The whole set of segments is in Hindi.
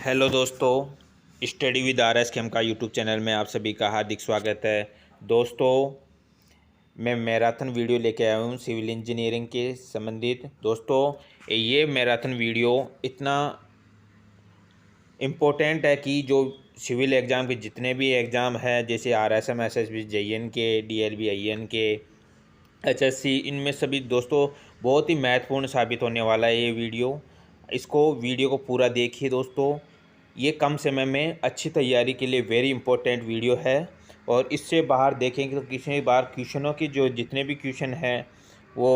हेलो दोस्तों, study with R S Khem का यूट्यूब चैनल में आप सभी का हार्दिक स्वागत है। दोस्तों, मैं मैराथन वीडियो लेके आया हूँ सिविल इंजीनियरिंग के संबंधित। दोस्तों, ये मैराथन वीडियो इतना इम्पोर्टेंट है कि जो सिविल एग्ज़ाम के जितने भी एग्ज़ाम हैं, जैसे R S M, S S B, JN K, DLB, IN के, HSC, इनमें सभी दोस्तों बहुत ही महत्वपूर्ण साबित होने वाला है ये वीडियो। वीडियो को पूरा देखिए दोस्तों। ये कम समय में अच्छी तैयारी के लिए वेरी इंपॉर्टेंट वीडियो है। और इससे बाहर देखेंगे तो किसी बार क्वेश्चनों की जो जितने भी क्वेश्चन हैं वो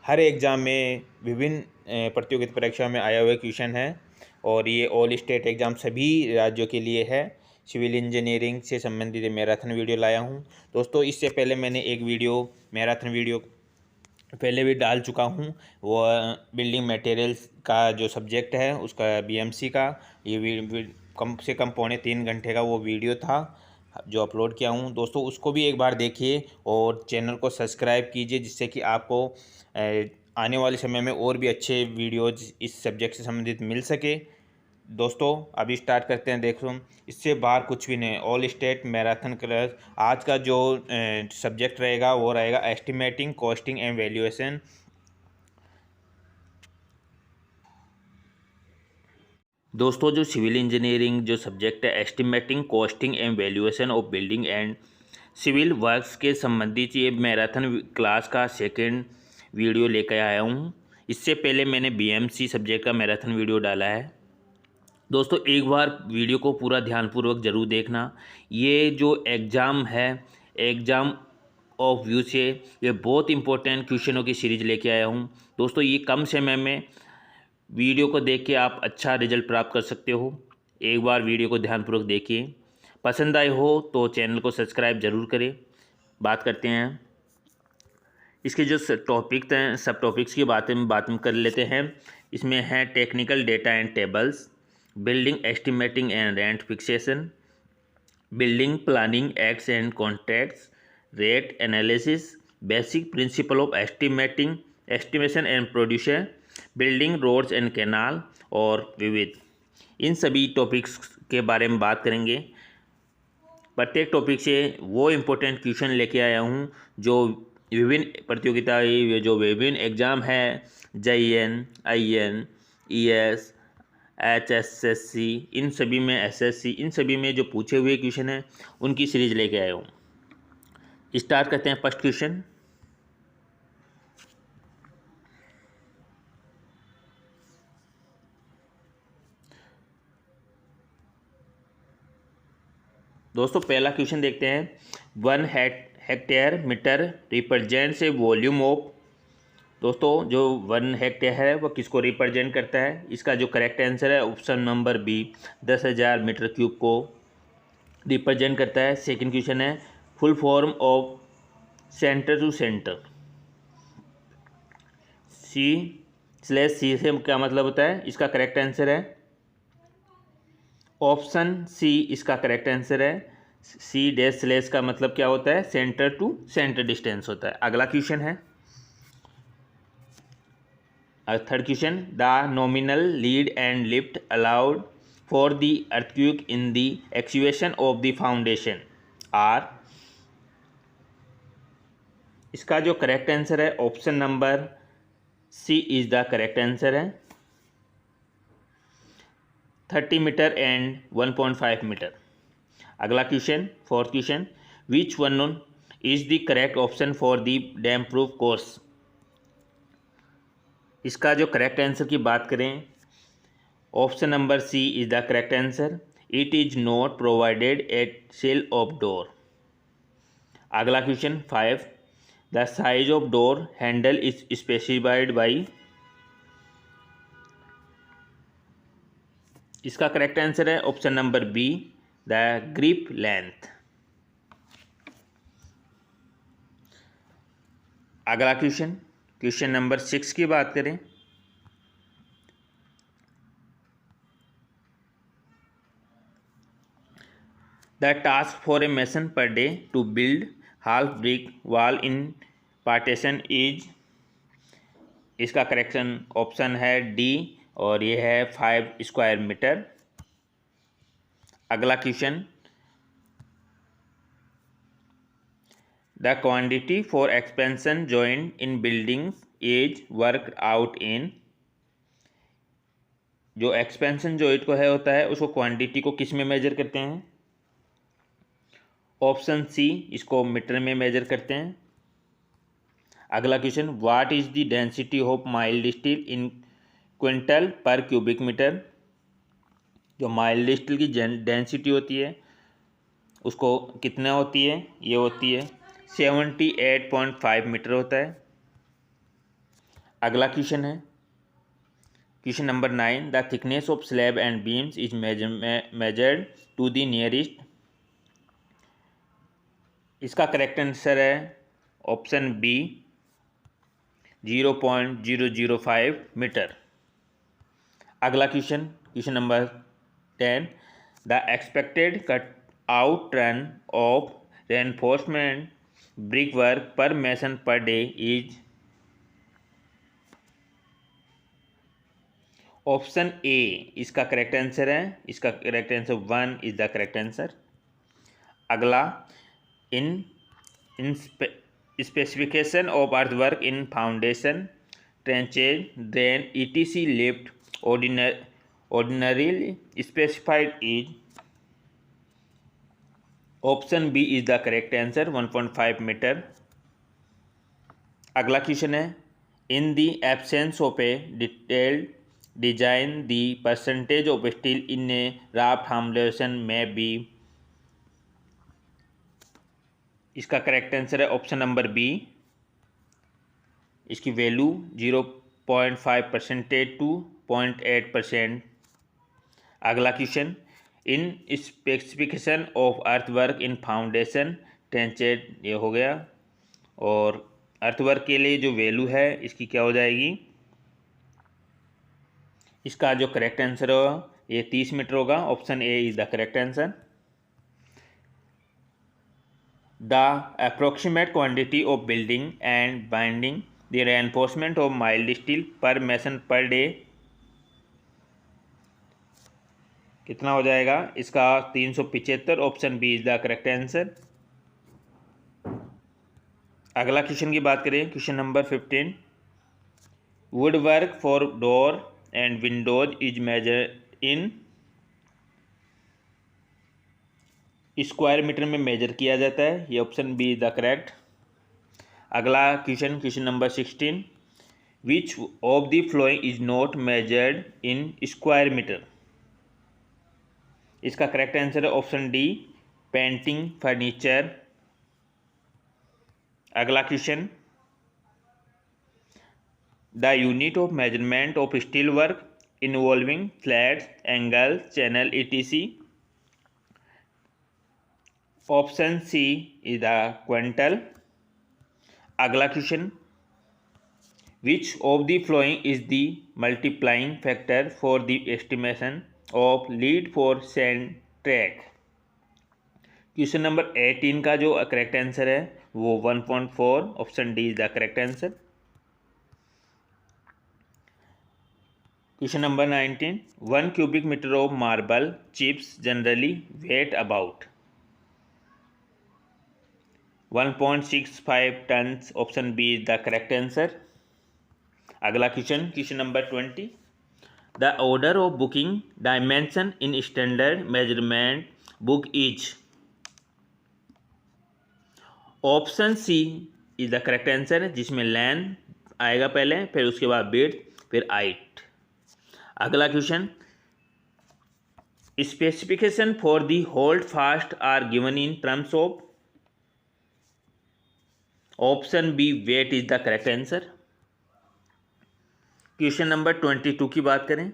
हर एग्ज़ाम में विभिन्न प्रतियोगिता परीक्षा में आए हुए क्वेश्चन हैं। और ये ऑल स्टेट एग्ज़ाम सभी राज्यों के लिए है। सिविल इंजीनियरिंग से संबंधित मैराथन वीडियो लाया हूँ दोस्तों। इससे पहले मैंने एक मैराथन वीडियो पहले भी डाल चुका हूँ। वो बिल्डिंग मटेरियल्स का जो सब्जेक्ट है उसका BMC का ये कम से कम 3.25 घंटे का वो वीडियो था जो अपलोड किया हूँ दोस्तों। उसको भी एक बार देखिए और चैनल को सब्सक्राइब कीजिए, जिससे कि आपको आने वाले समय में और भी अच्छे वीडियोज़ इस सब्जेक्ट से संबंधित मिल सके। दोस्तों, अभी स्टार्ट करते हैं। देखो, इससे बाहर कुछ भी नहीं। ऑल स्टेट मैराथन क्लास आज का जो सब्जेक्ट रहेगा वो रहेगा एस्टिमेटिंग, कॉस्टिंग एंड वैल्यूएशन। दोस्तों, जो सिविल इंजीनियरिंग जो सब्जेक्ट है estimating, costing and valuation of building and civil works के संबंधित ये मैराथन क्लास का सेकेंड वीडियो लेकर आया हूँ। इससे पहले मैंने BMC सब्जेक्ट का मैराथन वीडियो डाला है दोस्तों। एक बार वीडियो को पूरा ध्यानपूर्वक ज़रूर देखना। ये जो एग्ज़ाम है, एग्ज़ाम ऑफ व्यू से ये बहुत इंपॉर्टेंट क्वेश्चनों की सीरीज़ लेके आया हूँ दोस्तों। ये कम समय में वीडियो को देख के आप अच्छा रिजल्ट प्राप्त कर सकते हो। एक बार वीडियो को ध्यानपूर्वक देखिए। पसंद आए हो तो चैनल को सब्सक्राइब ज़रूर करें। बात करते हैं इसके जो टॉपिक हैं, सब टॉपिक्स की बातें कर लेते हैं। इसमें है technical data and tables, building estimating and rent fixation, building planning acts and contracts, rate analysis, basic principle of estimation and producer, building roads and canal और विविध। इन सभी टॉपिक्स के बारे में बात करेंगे। प्रत्येक टॉपिक से वो इम्पोर्टेंट क्वेश्चन लेके आया हूँ जो विभिन्न प्रतियोगिता, जो विभिन्न एग्ज़ाम है, JN, IN, ES, HSSC, इन सभी में SSC, इन सभी में जो पूछे हुए क्वेश्चन हैं उनकी सीरीज लेके आया हूँ। स्टार्ट करते हैं फर्स्ट क्वेश्चन। दोस्तों, पहला क्वेश्चन देखते हैं। 1 hectare metre represents a volume of. दोस्तों, जो 1 हेक्टेयर है वो किसको रिप्रेजेंट करता है? इसका जो करेक्ट आंसर है option number B, 10,000 metre cube को रिप्रेजेंट करता है। सेकंड क्वेश्चन है full form of centre to centre. C/C से क्या मतलब होता है? इसका करेक्ट आंसर है ऑप्शन C, इसका करेक्ट आंसर है। C// का मतलब क्या होता है? सेंटर टू सेंटर डिस्टेंस होता है। अगला क्वेश्चन है third question. The nominal lead and lift allowed for the earthquake in the excavation of the foundation are. इसका जो करेक्ट आंसर है option number C is the correct answer है। 30 मीटर एंड 1.5 मीटर। अगला question, fourth question. Which one is the correct option for the damp proof course. इसका जो करेक्ट आंसर की बात करें, option number C is the correct answer. It is not provided at sill of door. अगला question 5। The size of door handle is specified by. इसका करेक्ट आंसर है option number B, the grip length. अगला क्वेश्चन, क्वेश्चन नंबर 6 की बात करें। The task for a mason per day to build half brick wall in partition is. इसका करेक्शन ऑप्शन है D और ये है 5 स्क्वायर मीटर। अगला question, the quantity for expansion joint in buildings is worked out in. जो एक्सपेंशन जॉइंट को है होता है उसको क्वांटिटी को किस में मेजर करते हैं? ऑप्शन सी, इसको मीटर में मेजर करते हैं। अगला question, what is the density of mild steel in quintal पर क्यूबिक मीटर। जो माइल्ड स्टील की डेंसिटी होती है उसको कितना होती है? ये होती है 78.5 मीटर होता है। अगला क्वेश्चन है question number 9, the thickness of slab and beams is measured to the nearest. इसका करेक्ट आंसर है ऑप्शन बी 0.005 मीटर। अगला question, question number 10, the expected cut out run of reinforcement brick work per mason per day is. Option A इसका करेक्ट आंसर है। इसका correct answer 1 is the correct answer. अगला, in specification of earthwork in foundation trenches drain ETC lift ordinarily specified is। Option B is the correct answer 1.5 metre. अगला क्वेश्चन है, in the absence of a detailed design the percentage of steel in a raft foundation may be. इसका करेक्ट आंसर है ऑप्शन नंबर बी, इसकी वैल्यू 0.5% टू 0.8%। अगला question, in specification of earthwork in foundation trenched, ये हो गया। और अर्थवर्क के लिए जो वैल्यू है इसकी क्या हो जाएगी? इसका जो करेक्ट आंसर होगा ये 30 मीटर होगा। Option A is the correct answer. The approximate quantity of building and binding the reinforcement of mild steel per mason per day कितना हो जाएगा? इसका 375। Option B is the correct answer. अगला क्वेश्चन की बात करें, question number 15, wood work for door and windows is measure in. Square metre में मेजर किया जाता है। ये option B is the correct. अगला question, question number 16, which of the flowing is not measured in square metre. इसका करेक्ट आंसर है ऑप्शन डी, पेंटिंग फर्नीचर। अगला question, the unit of measurement of steel work involving flats angle channel ETC। Option C is the quintal. अगला question, which of the flowing is the multiplying factor for the estimation of lead for sand track. Question number 18 का जो करेक्ट आंसर है वो 1.4। Option D is the correct answer. Question number 19, 1 cubic meter of marble chips generally weight about 1.65 tons। Option B is the correct answer. अगला question, question number 20, the order of booking dimension in standard measurement book is. Option C is the correct answer, जिसमें लेंथ आएगा पहले, फिर उसके बाद विड्थ, फिर हाइट। अगला question, specification for the hold fast are given in terms of. Option B weight is the correct answer. Question number 22 की बात करें,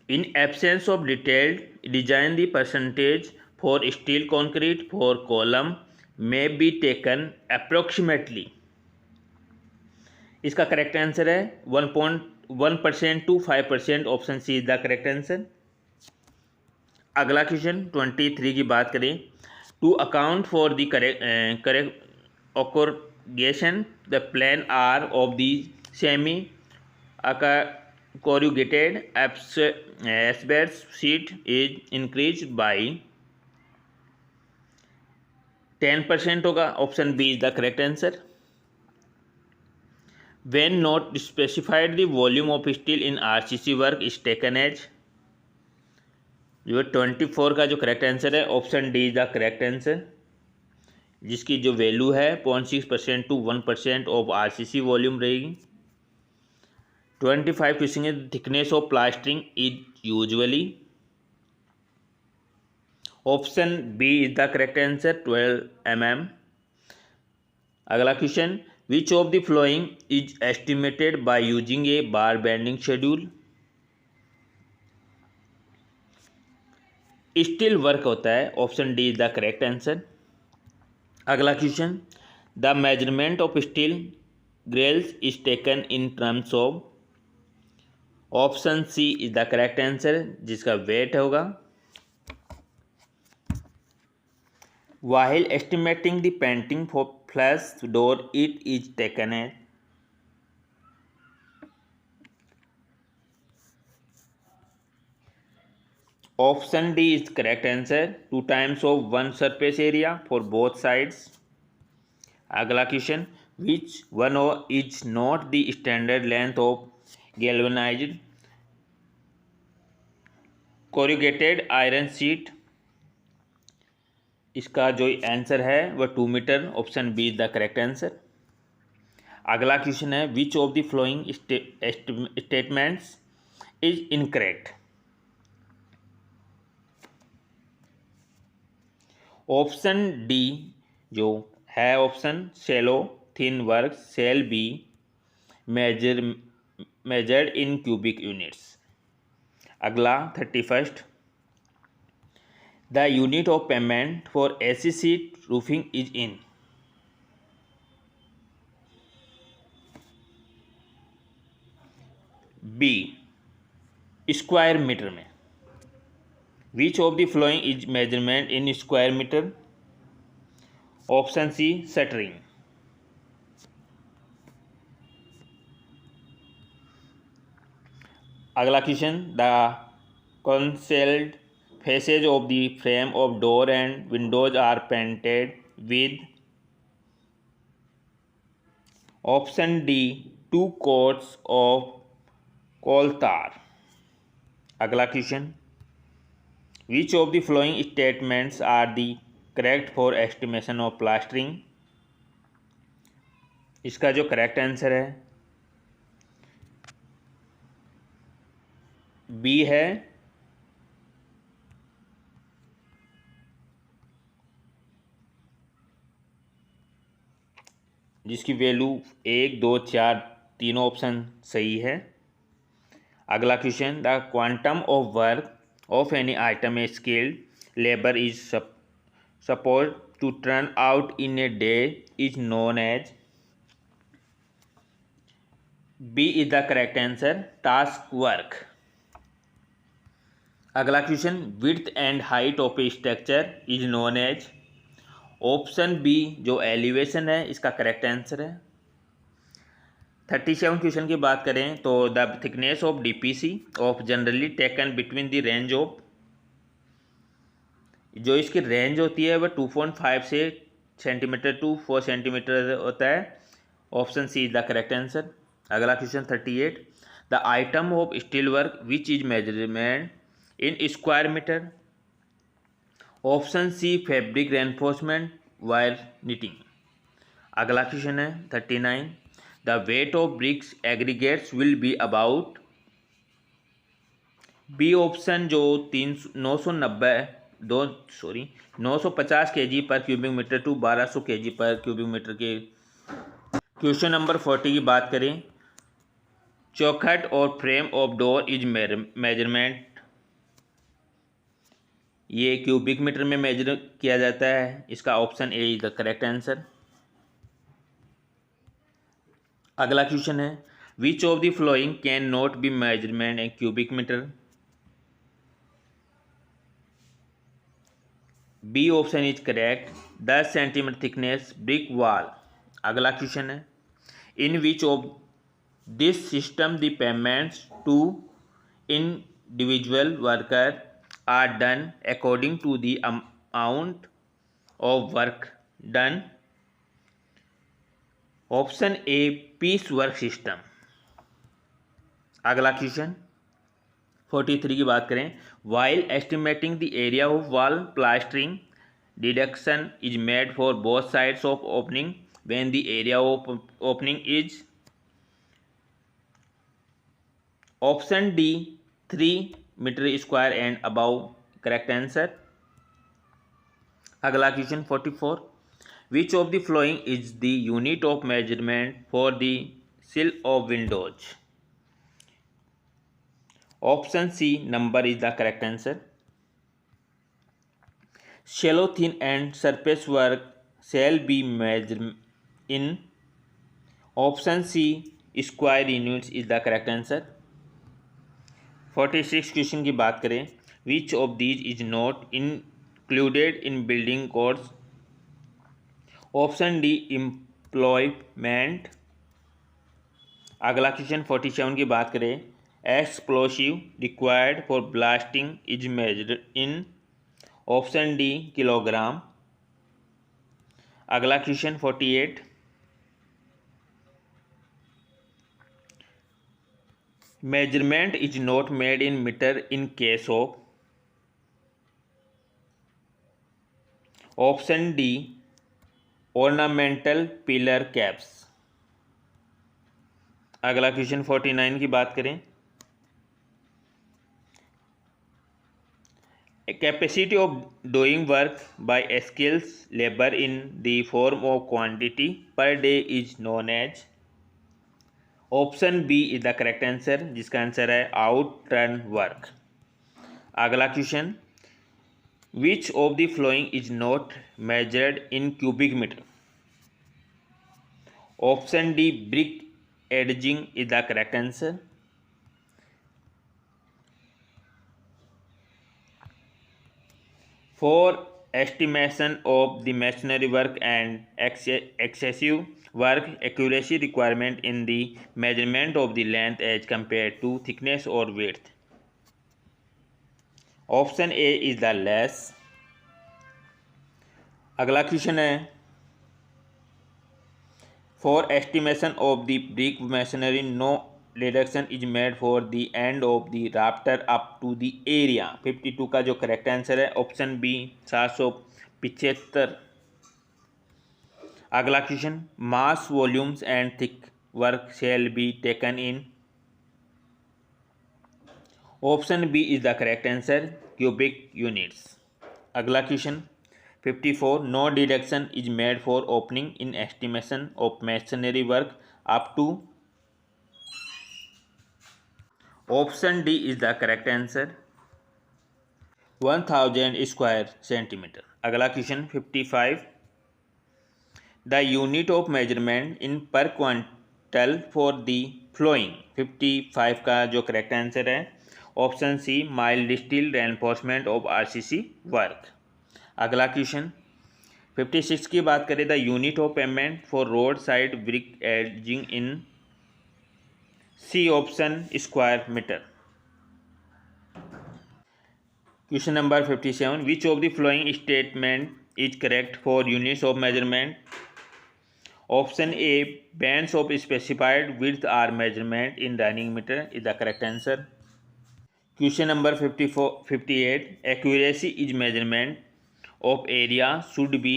in absence of detailed design the percentage for steel concrete for column may be taken approximately. इसका करेक्ट आंसर है 1.1% to 5%। Option C is the correct answer. अगला क्वेश्चन 23 की बात करें, to account for the correct corrugation the plain are of the semi corrugated asbestos sheet is increased by 10% होगा। Option B is the correct answer. When not specified, the volume of steel in RCC work is taken as, जो 24 का जो करेक्ट आंसर है option D is the correct answer, जिसकी जो वैल्यू है 0.6% to 1% ऑफ RCC वॉल्यूम रहेगी। 25 क्वेश्चन है, thickness of plastering is usually, option B is the correct answer 12 mm। अगला question, which of the flowing is estimated by using a bar bending schedule. Steel work होता है, option D is the correct answer. अगला question, the measurement of steel grills is taken in terms of, option C is the correct answer, जिसका वेट होगा। While estimating the painting for flush door, it is taken as, option D is correct answer, 2 times of one surface area for both sides। अगला question, which one is not the standard length of galvanized corrugated iron sheet। इसका जो आंसर है वह 2 metre, option B is the correct answer. अगला क्वेश्चन है, which of the following statements is incorrect, option D जो है option shallow thin work shall be measured in cubic units. अगला 31, the unit of payment for AC sheet roofing is in, B square metre में। Which of the flowing is measurement in square metre, option C shuttering. अगला question, the concealed faces of the frame of door and windows are painted with, option D 2 coats of coal tar। अगला question, which of the following statements are the correct for estimation of plastering। इसका जो करेक्ट आंसर है बी है, जिसकी वैल्यू 1 2 4 तीनों ऑप्शन सही है। अगला question, the quantum of work of any item a skilled labour is suppose to turn out in a day is known as, B is the correct answer, task work. अगला question, width and height of a structure is known as, option B जो एलिवेशन है इसका करेक्ट आंसर है। 37 क्वेश्चन की बात करें तो the thickness of DPC of generally taken between the range of, जो इसकी रेंज होती है वह 2.5 से सेंटीमीटर टू 4 सेंटीमीटर होता है, option C is the correct answer. अगला question 38, the item of steel work which is measurement in square metre, option C fabric reinforcement wire netting. अगला क्वेश्चन है 39, the weight of bricks aggregates will be about, B option जो 950 kg per cubic metre to 1200 kg per cubic metre के। क्वेश्चन नंबर 40 की बात करें, चौखट और frame of door is measurement, ये क्यूबिक मीटर में मेजर किया जाता है, इसका option A is the correct answer. अगला क्वेश्चन है, which of the following can not be measurement in cubic metre, B option is correct, 10 centimetre thickness brick wall. अगला क्वेश्चन है, in which of This system, the payments to individual worker are done according to the amount of work done. Option A piece work system. अगला क्वेश्चन 43 की बात करें, while estimating the area of wall plastering deduction is made for both sides of opening when the area of opening is option D 3 metre square and above, correct answer. अगला question 44, which of the flowing is the unit of measurement for the sill of windows. Option C number is the correct answer. shallow thin and surface work shall be measured in, option C square units is the correct answer। 46 question की बात करें, which of these is not included in building codes। Option D employment. अगला क्वेश्चन 47 की बात करें, explosive required for blasting is measured in, option D kilogram. अगला question 48, measurement is not made in metre in case of, option D ornamental pillar caps. अगला क्वेश्चन 49 की बात करें, capacity of doing work by skills labour in the form of quantity per day is known as, option B is the correct answer, जिसका आंसर है आउट टर्न वर्क। अगला question, which of the flowing is not measured in cubic metre, option D brick edging is the correct answer. For estimation of the masonry work and excessive work, accuracy requirement in the measurement of the length as compared to thickness or width, option A is the less। अगला क्वेश्चन है, for estimation of the brick masonry no deduction is made for the end of the rafter up to the area. 52 का जो करेक्ट आंसर है ऑप्शन बी 775। अगला question, mass volumes and thick work shall be taken in, option B is the correct answer cubic units. अगला question 54, no deduction is made for opening in estimation of masonry work up to, option D is the correct answer 1000 square centimetre. अगला question 55, the unit of measurement in per quintal for the following. 55 का जो करेक्ट आंसर है option C mild steel reinforcement of RCC work. अगला क्वेश्चन 56 की बात करें, the unit of payment for road side brick edging in, C option square metre. Question number 57, which of the following statement is correct for units of measurement, option A bands of specified width are measurement in running metre is the correct answer. Question number 58, accuracy is measurement of area should be,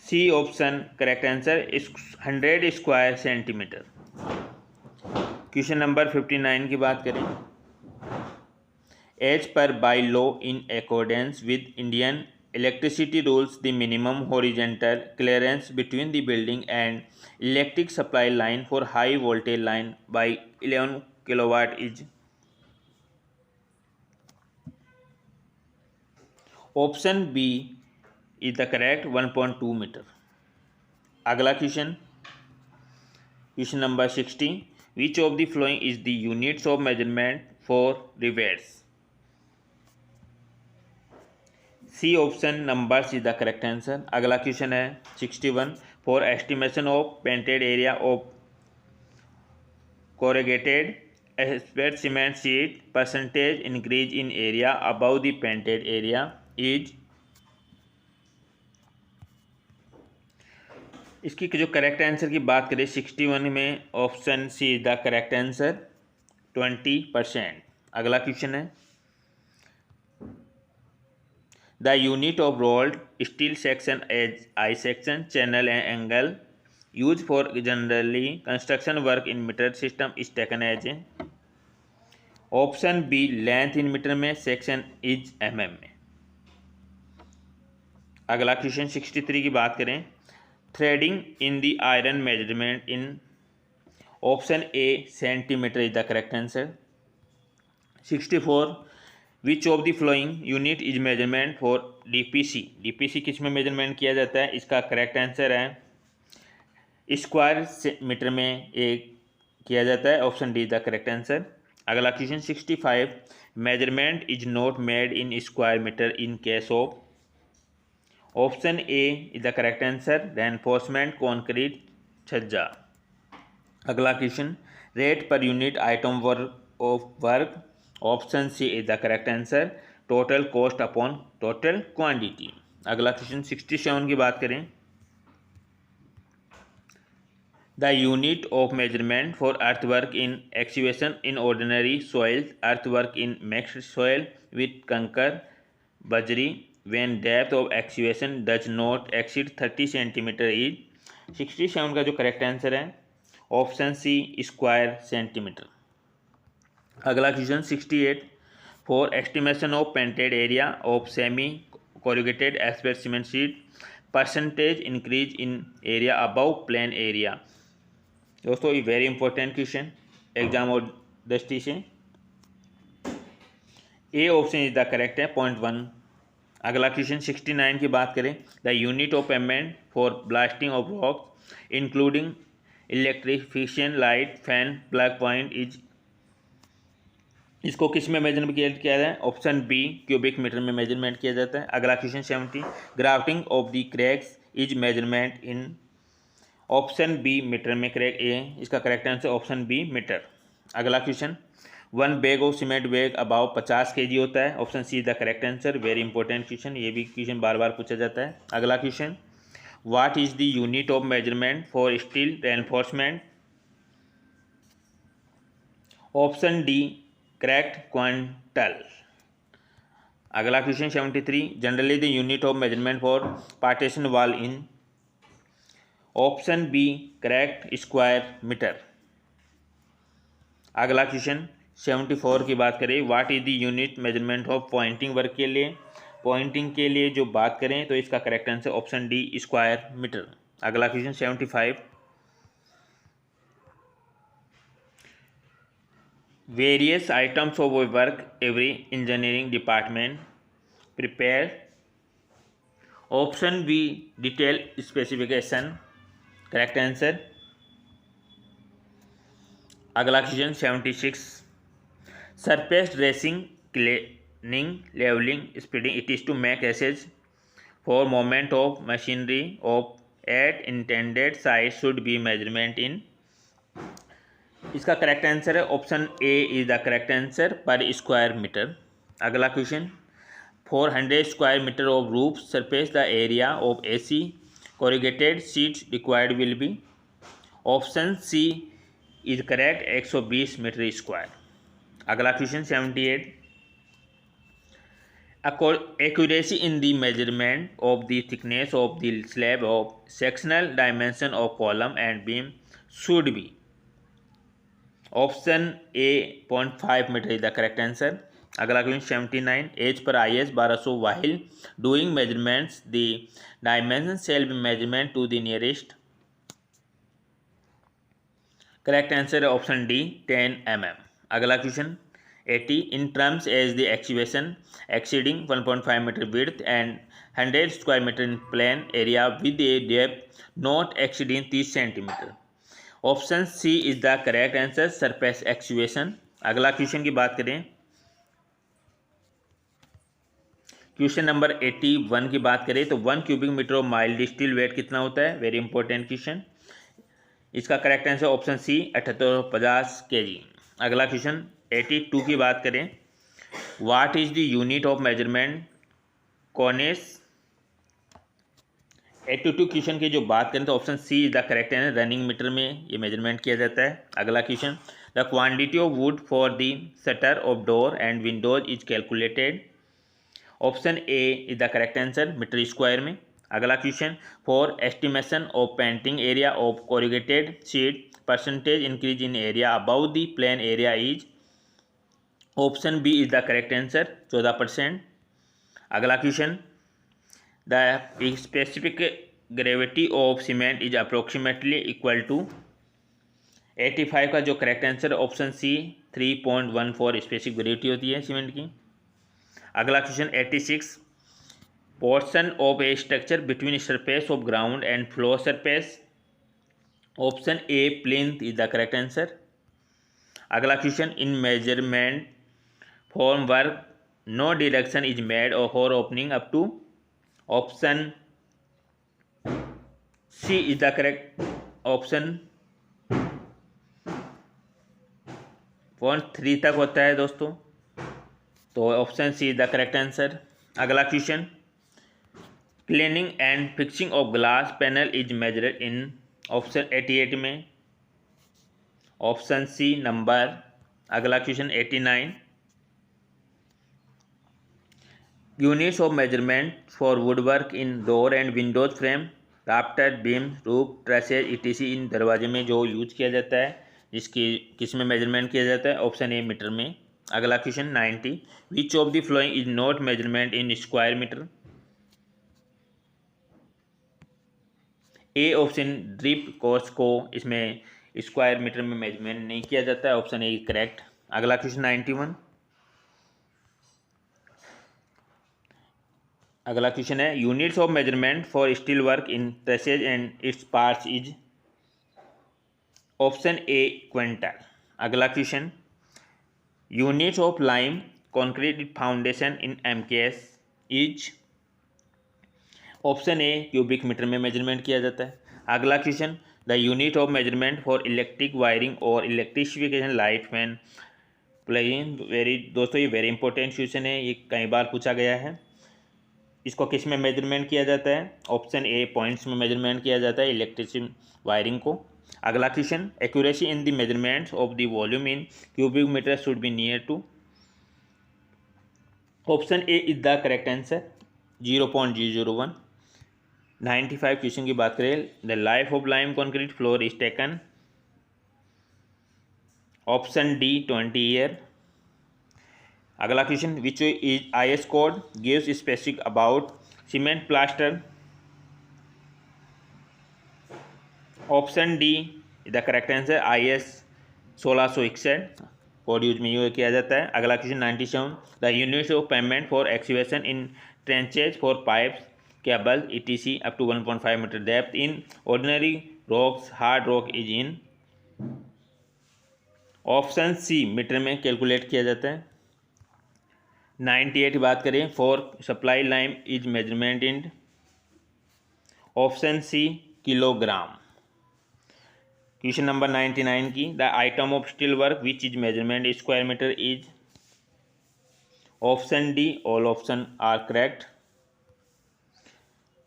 C option correct answer 100 square centimetre. Question number 59 की बात करें, as per by law in accordance with Indian electricity rules the minimum horizontal clearance between the building and electric supply line for high voltage line by 11 kilowatt is, option B is the correct 1.2 metre. अगला question number 60, which of the flowing is the units of measurement for rivets, C option numbers is the correct answer. अगला क्वेश्चन है 61, for estimation of painted area of corrugated asphalt cement sheet percentage increase in area above the painted area is। इसकी जो करेक्ट आंसर की बात करें 61 में option C is the correct answer 20%। अगला क्वेश्चन है the unit of rolled steel section as I section channel and angle use for generally construction work in metre system is taken as. Option B length in metre में, सेक्शन इज mm में। अगला क्वेश्चन 63 की बात करें threading in the iron measurement in. Option A centimetre is the correct answer. 64 which of the flowing unit is measurement for DPC. DPC किस में मेजरमेंट किया जाता है? इसका करेक्ट आंसर है स्क्वायर मीटर में एक किया जाता है। Option D is the correct answer. अगला question 65 measurement is not made in square metre in case of. Option A is the correct answer reinforcement concrete chhajja. अगला question rate per unit item of work. Option C is the correct answer total cost upon total quantity. अगला क्वेश्चन 67 की बात करें the unit of measurement for earthwork in excavation in ordinary soil, earthwork in mixed soil with कंकर बजरी when depth of excavation does not exceed 30 centimetre is. 67 का जो करेक्ट आंसर है ऑप्शन सी स्क्वायर सेंटीमीटर। अगला question 68 for estimation of painted area of semi corrugated aspect cement sheet percentage increase in area above plain area. दोस्तों ये वेरी इंपॉर्टेंट क्वेश्चन एग्जाम और दृष्टि से। ए ऑप्शन इज द करेक्ट है 0.1। अगला क्वेश्चन 69 की बात करें the unit of payment for blasting of rock including electrification light fan plug point is. इसको किस में मेजरमेंट किया जाता है? ऑप्शन बी क्यूबिक मीटर में मेजरमेंट किया जाता है। अगला question 70 grafting of the cracks is measurement in. Option B metre में क्रैक ए, इसका correct answer option B metre. अगला question 1 bag of cement bag about 50 kg होता है। Option C is the correct answer. Very important question, ये भी क्वेश्चन बार बार पूछा जाता है। अगला question what is the unit of measurement for steel reinforcement. Option D correct quintal. अगला question 73 generally the unit of measurement for partition wall in. Option B correct square metre. अगला क्वेश्चन 74 की बात करें what is the unit measurement of pointing work के लिए। पॉइंटिंग के लिए जो बात करें तो इसका correct answer option D square metre. अगला question 75 various items of work every engineering department prepare. Option B detail specification correct answer. अगला question 76 surface dressing cleaning levelling speeding it is to make access for moment of machinery of at intended size should be measurement in. इसका करेक्ट आंसर है option A is the correct answer per square metre. अगला question 400 square metre of roof surface the area of AC corrugated sheets required will be। Option C is correct 120 metre square. अगला question 78 accuracy in the measurement of the thickness of the slab of sectional dimension of column and beam should be. Option A 0.5 metre is the correct answer. अगला question 79 as per IS 1200 while doing measurements the dimension shall be measurement to the nearest। Correct answer है ऑप्शन डी 10 mm। अगला question 80 in terms as the excavation exceeding 1.5 metre width and 100 square metre in plain area with a depth not exceeding 30 centimetre. Option C is the correct answer surface excavation. अगला क्वेश्चन की बात करें क्वेश्चन नंबर 81 की बात करें तो 1 cubic metre of mild steel weight कितना होता है? Very important question. इसका correct answer option C 7850 kg। अगला क्वेश्चन 82 की बात करें, what is the unit of measurement cornice. 82 question की जो बात करें तो option C is the correct है, रनिंग मीटर में ये मेजरमेंट किया जाता है। अगला question, the quantity of wood for the shutter of door and windows is calculated. Option A is the correct answer, metre square में। अगला question, for estimation of painting area of corrugated sheet percentage increase in area about the plain area is. Option B is the correct answer, 14%। अगला question, the specific gravity of cement is approximately equal to. 85 का जो correct answer option C 3.14 specific gravity होती है सीमेंट की। अगला question 86, portion of a structure between surface of ground and floor surface. Option A plinth is the correct answer. अगला question, in measurement form work no deduction is made और for opening up to. Option C is the correct option, point 3 तक होता है दोस्तों, तो option C is the correct answer. अगला question, cleaning and fixing of glass panel is measured in. Option 88 में ऑप्शन सी नंबर। अगला question 89, units of measurement for woodwork in door and windows frame rafter beam roof trusses ETC. इन दरवाजे में जो यूज किया जाता है, जिसकी किस में मेजरमेंट किया जाता है, ऑप्शन ए मीटर में। अगला question 90, which of the flowing is not measurement in square metre. A option, drip course को इसमें स्क्वायर मीटर में मेजरमेंट नहीं किया जाता है, ऑप्शन ए करेक्ट। अगला क्वेश्चन 91, अगला क्वेश्चन है, units of measurement for steel work in trusses and its parts is. Option A quintal. अगला question, units of lime concrete foundation in MKS is. Option A cubic metre में मेजरमेंट किया जाता है। अगला question, the unit of measurement for electric wiring और इलेक्ट्रिफिकेशन लाइट फैन प्लगिंग। दोस्तों ये वेरी इंपॉर्टेंट क्वेश्चन है, ये कई बार पूछा गया है। इसको किस में मेजरमेंट किया जाता है, ऑप्शन ए पॉइंट्स में मेजरमेंट किया जाता है इलेक्ट्रिक वायरिंग को। अगला question, accuracy in the measurements of the volume in cubic metre should be near to. Option A is the correct answer, 0.001। 95 question की बात करें, the life of lime concrete floor is taken. Option D 20 year. अगला question, which is IS code gives specific about cement plaster. Option D is the correct answer, IS 1661 code use में यूज किया जाता है। अगला question 97, the units of payment for excavation in trenches for pipes cable ETC up to 1.5 metre depth in ordinary rocks hard rock is in. Option C metre में कैलकुलेट किया जाता है। 98 की बात करें, for supply lime is measurement in. Option C kilogram. Question number 99 की, the item of steel work which is measurement square metre is. Option D all option are correct.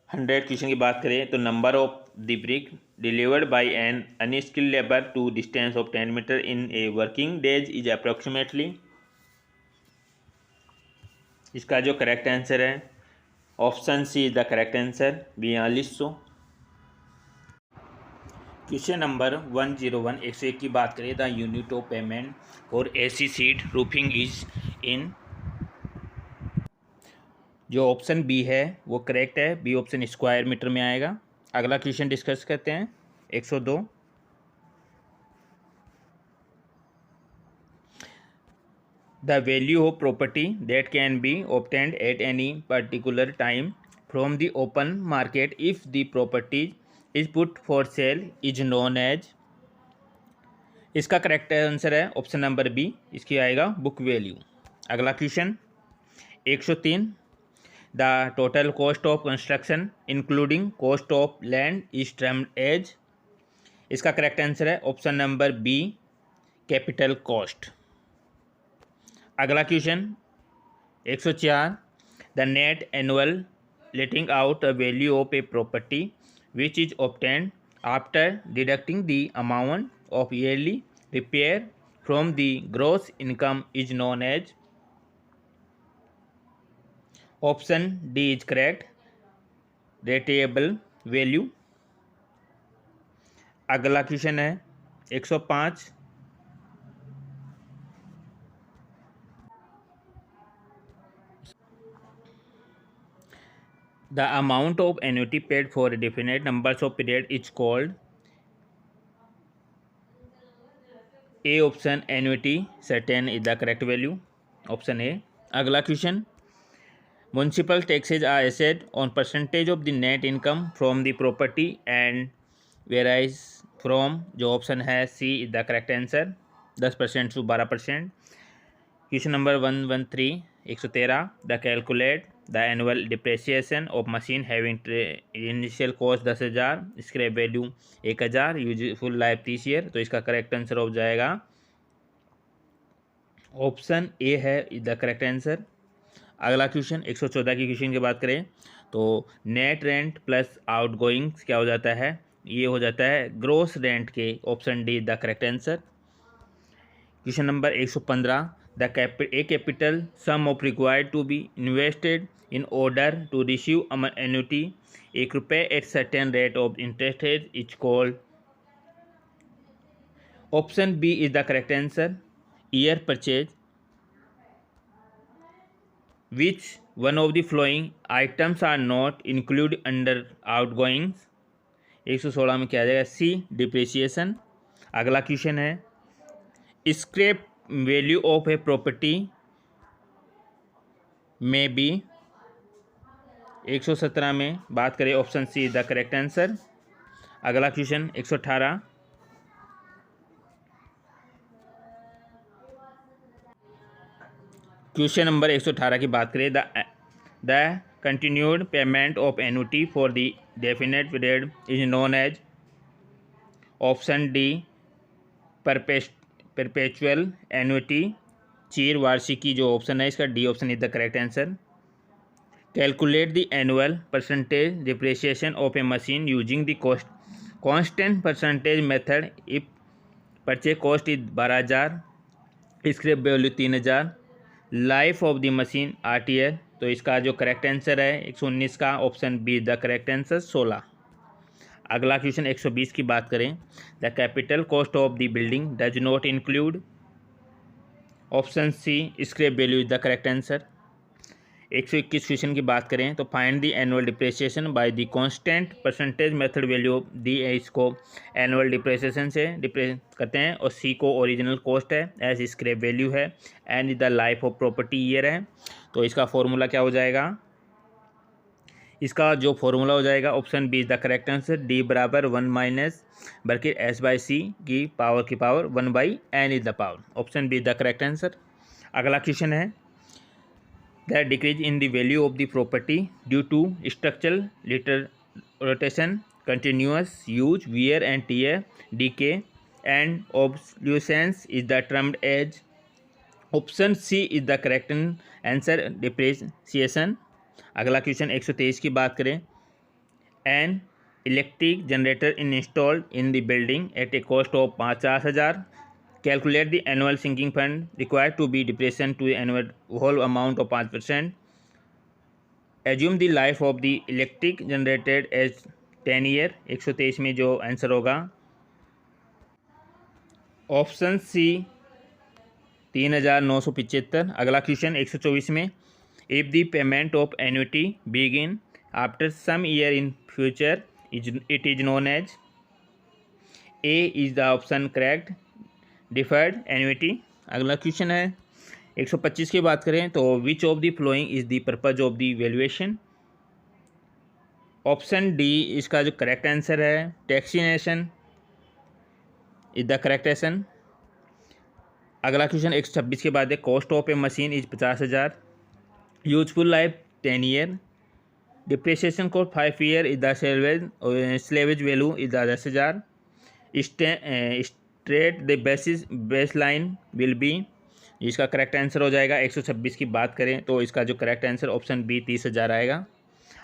100 question की बात करें तो number of the brick delivered by an unskilled labour to distance of 10 metre in a working days is approximately. इसका जो करेक्ट आंसर है, option C is the correct answer, 4200। Question number 101 101 की बात करें, the unit of payment for AC sheet roofing is in. जो ऑप्शन बी है वो करेक्ट है, बी ऑप्शन स्क्वायर मीटर में आएगा। अगला क्वेश्चन डिस्कस करते हैं 102, the value of property that can be obtained at any particular time from the open market if the property is put for sale is known as. इसका करेक्ट आंसर है ऑप्शन नंबर बी, इसकी आएगा बुक वैल्यू। अगला question 103, the total cost of construction including cost of land is termed as. इसका करेक्ट आंसर है option number B, capital cost. अगला question 104, the net annual letting out the value of a property which is obtained after deducting the amount of yearly repair from the gross income is known as. Option D is correct, rateable value. अगला क्वेश्चन है 105, the amount of annuity paid for definite numbers of period is called. A option annuity certain is the correct value, option A. अगला question, municipal taxes are assessed on percentage of the net income from the property and varies from, जो ऑप्शन है C is the correct answer, 10% to 12%। Question number 113, 113, the calculate the annual depreciation of machine having initial cost 10,000, scrap value 1,000, useful life 30 year. तो इसका करेक्ट आंसर हो जाएगा ऑप्शन ए है द करेक्ट आंसर। अगला क्वेश्चन 114 की क्वेश्चन की बात करें तो नेट रेंट प्लस आउटगोइंग्स क्या हो जाता है, ये हो जाता है ग्रोस रेंट के, option D the correct answer. Question number 115, the capital sum of required to be invested in order to receive annuity ₹1 at certain rate of interest is called. Option B is the correct answer, year purchase. Which one of the following items are not included under outgoings? 116 में क्या आ जाएगा, सी डिप्रिसिएशन। अगला क्वेश्चन है scrap value of a property में बी, 117 में बात करें option C the correct answer. अगला क्वेश्चन 118, क्वेश्चन नंबर 118 की बात करें the continued payment of annuity for the definite period is known as. Option D perpetual annuity, चिर वार्षिकी, जो ऑप्शन है इसका D option is the correct answer. Calculate the annual percentage depreciation of a machine using the constant percentage method if purchase cost is 12,000, scrap value 3,000, life of the machine RTL। तो इसका जो करेक्ट आंसर है 119 का, option B the correct answer 16। अगला क्वेश्चन 120 की बात करें the capital cost of the building does not include, option C scrap value is the correct answer. 121 question की बात करें तो find the annual depreciation by the constant percentage method value of the, इसको एनुअल डिप्रिसिएशन से डिप्रेस करते हैं, और सी को ओरिजिनल कॉस्ट है, एस स्क्रैप वैल्यू है, and the life of property year है। तो इसका फॉर्मूला क्या हो जाएगा, इसका जो फॉर्मूला हो जाएगा option B is the correct answer, D बराबर 1 माइनस बल्कि S/C की power 1/n is the power, option B is the correct answer. अगला क्वेश्चन है the decrease in the value of the property due to structural rotation, continuous use, wear and tear, decay and obsolescence is the termed as. Option C is the correct answer, depreciation. अगला क्वेश्चन 123 की बात करें an electric generator installed in the building at a cost of 50,000, calculate the annual sinking fund required to be depression to annual whole amount of 5%, assume the life of the electric generated as 10 year. 123 में जो आंसर होगा ऑप्शन सी 3,975। अगला क्वेश्चन 124 में if the payment of annuity begin after some year in future it is known as. A is the option correct, deferred annuity. अगला क्वेश्चन है 125 की बात करें तो which of the flowing is the purpose of the valuation. Option D इसका जो करेक्ट आंसर है, taxation is the correct answer. अगला क्वेश्चन 126 के बाद है cost of a machine is 50,000, useful life 10 year, depreciation cost 5 year is the salvage value is the 10,000, straight the base line will be, इसका करेक्ट आंसर हो जाएगा 126 की बात करें तो इसका जो करेक्ट आंसर ऑप्शन बी 30,000 आएगा।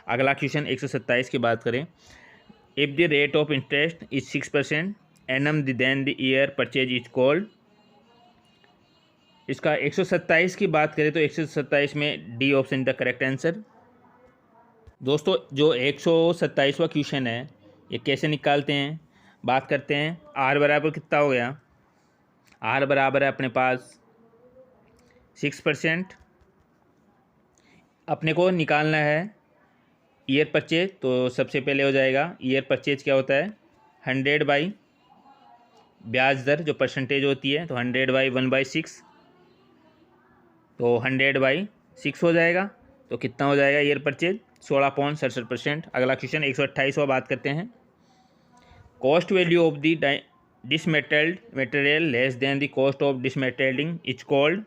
अगला क्वेश्चन 127 की बात करें, if the rate of interest is 6% annum then the year purchase is called. इसका 127 की बात करें तो 127 में D option the correct answer. दोस्तों जो 127वां क्वेश्चन है ये कैसे निकालते हैं, बात करते हैं। आर बराबर कितना हो गया, आर बराबर है अपने पास 6%। अपने को निकालना है ईयर परचेज, तो सबसे पहले हो जाएगा ईयर परचेज क्या होता है 100 बाई ब्याज दर जो परसेंटेज होती है, तो 100 बाई 1/6, तो 100 बाई 6 हो जाएगा। तो कितना हो जाएगा ईयर परचेज 16.67%। अगला क्वेश्चन 128वां बात करते हैं, cost value of the dismantled material less than the cost of dismantling is called.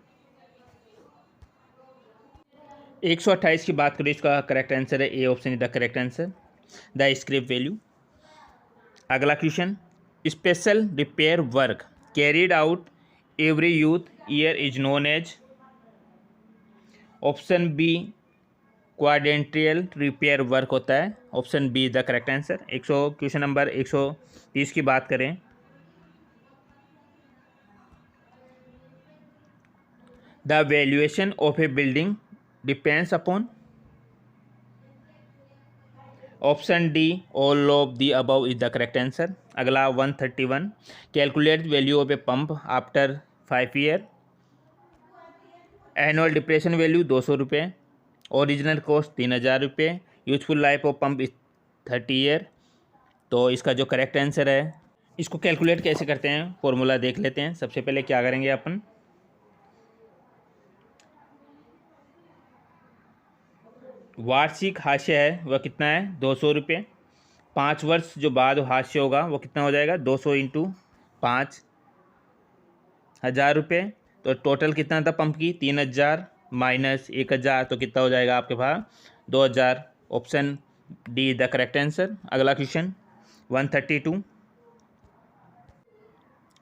128 की बात करें इसका करेक्ट आंसर है A option is the correct answer, the scrap value. अगला question, special repair work carried out every यूथ year is known as. Option B quadrennial repair work होता है, option B the correct answer. Question number 130 की बात करें, the valuation of a building depends upon. Option D all of the above is the correct answer. अगला 131, calculate value of a pump after 5 year. Annual depression value 200 रुपये, ओरिजिनल कॉस्ट 3000 रुपये, useful life of pump 30 year. तो इसका जो करेक्ट आंसर है, इसको कैलकुलेट कैसे करते हैं फॉर्मूला देख लेते हैं। सबसे पहले क्या करेंगे अपन, वार्षिक हास्य है वह कितना है 200 रुपये, 5 वर्ष जो बाद हास्य होगा वो कितना हो जाएगा 200 इंटू 5,000 रुपये। तो टोटल कितना था पंप की 3000 माइनस 1000, तो कितना हो जाएगा आपके पास 2000। Option D the correct answer. अगला क्वेश्चन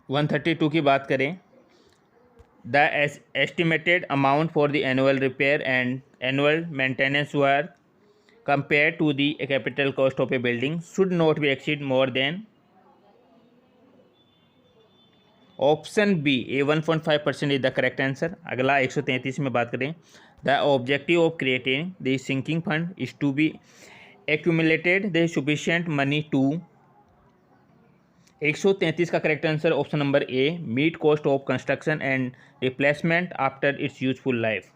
132 की बात करें, the estimated amount for the annual repair and annual maintenance work compare to the capital cost of a building should not be exceed more than. Option B a 1.5% is the correct answer. अगला 133 में बात करें, the objective of creating the sinking fund is to be accumulated the sufficient money to. 133 का correct answer option number A meet cost of construction and replacement after its useful life.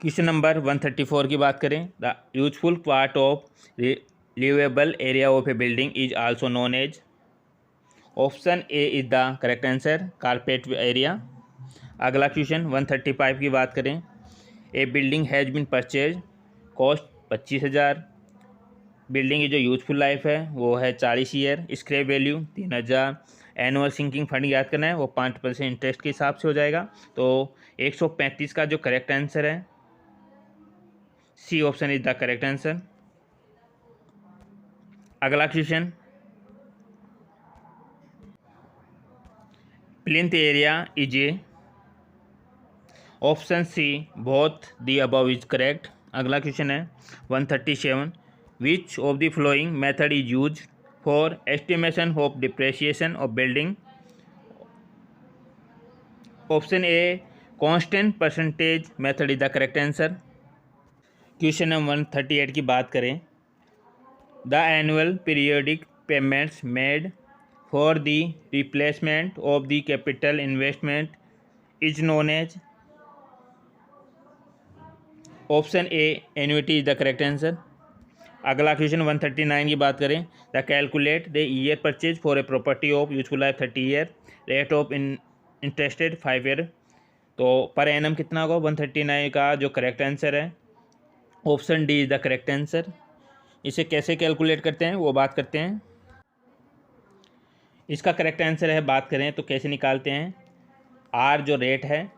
Question number 134 की बात करें, the useful part of liveable area of a building is also known as. Option A is the correct answer, carpet area. अगला क्वेश्चन 135 की बात करें, a building has been purchase, cost 25,000, building की जो यूजफुल लाइफ है वो है 40 year, scrap value 3000, annual sinking fund याद करना है वो 5% इंटरेस्ट के हिसाब से हो जाएगा। तो 135 का जो करेक्ट आंसर है C option is the correct answer. अगला question, plinth area is a. Option C both the above is correct. अगला क्वेश्चन है 137, which of the following method is use for estimation of depreciation of building. Option A constant percentage method is the correct answer. Question number 138 की बात करें, the annual periodic payments made for the replacement of the capital investment is known as. Option A annuity is the correct answer. अगला क्वेश्चन 139 की बात करें, the calculate the year purchase for a property of useful life 30 year, rate of interested 5 year. तो पर एनम कितना होगा 139 का जो करेक्ट आंसर है option D is the correct answer. इसे कैसे कैलकुलेट करते हैं वो बात करते हैं। इसका करेक्ट आंसर है, बात करें तो कैसे निकालते हैं, आर जो रेट है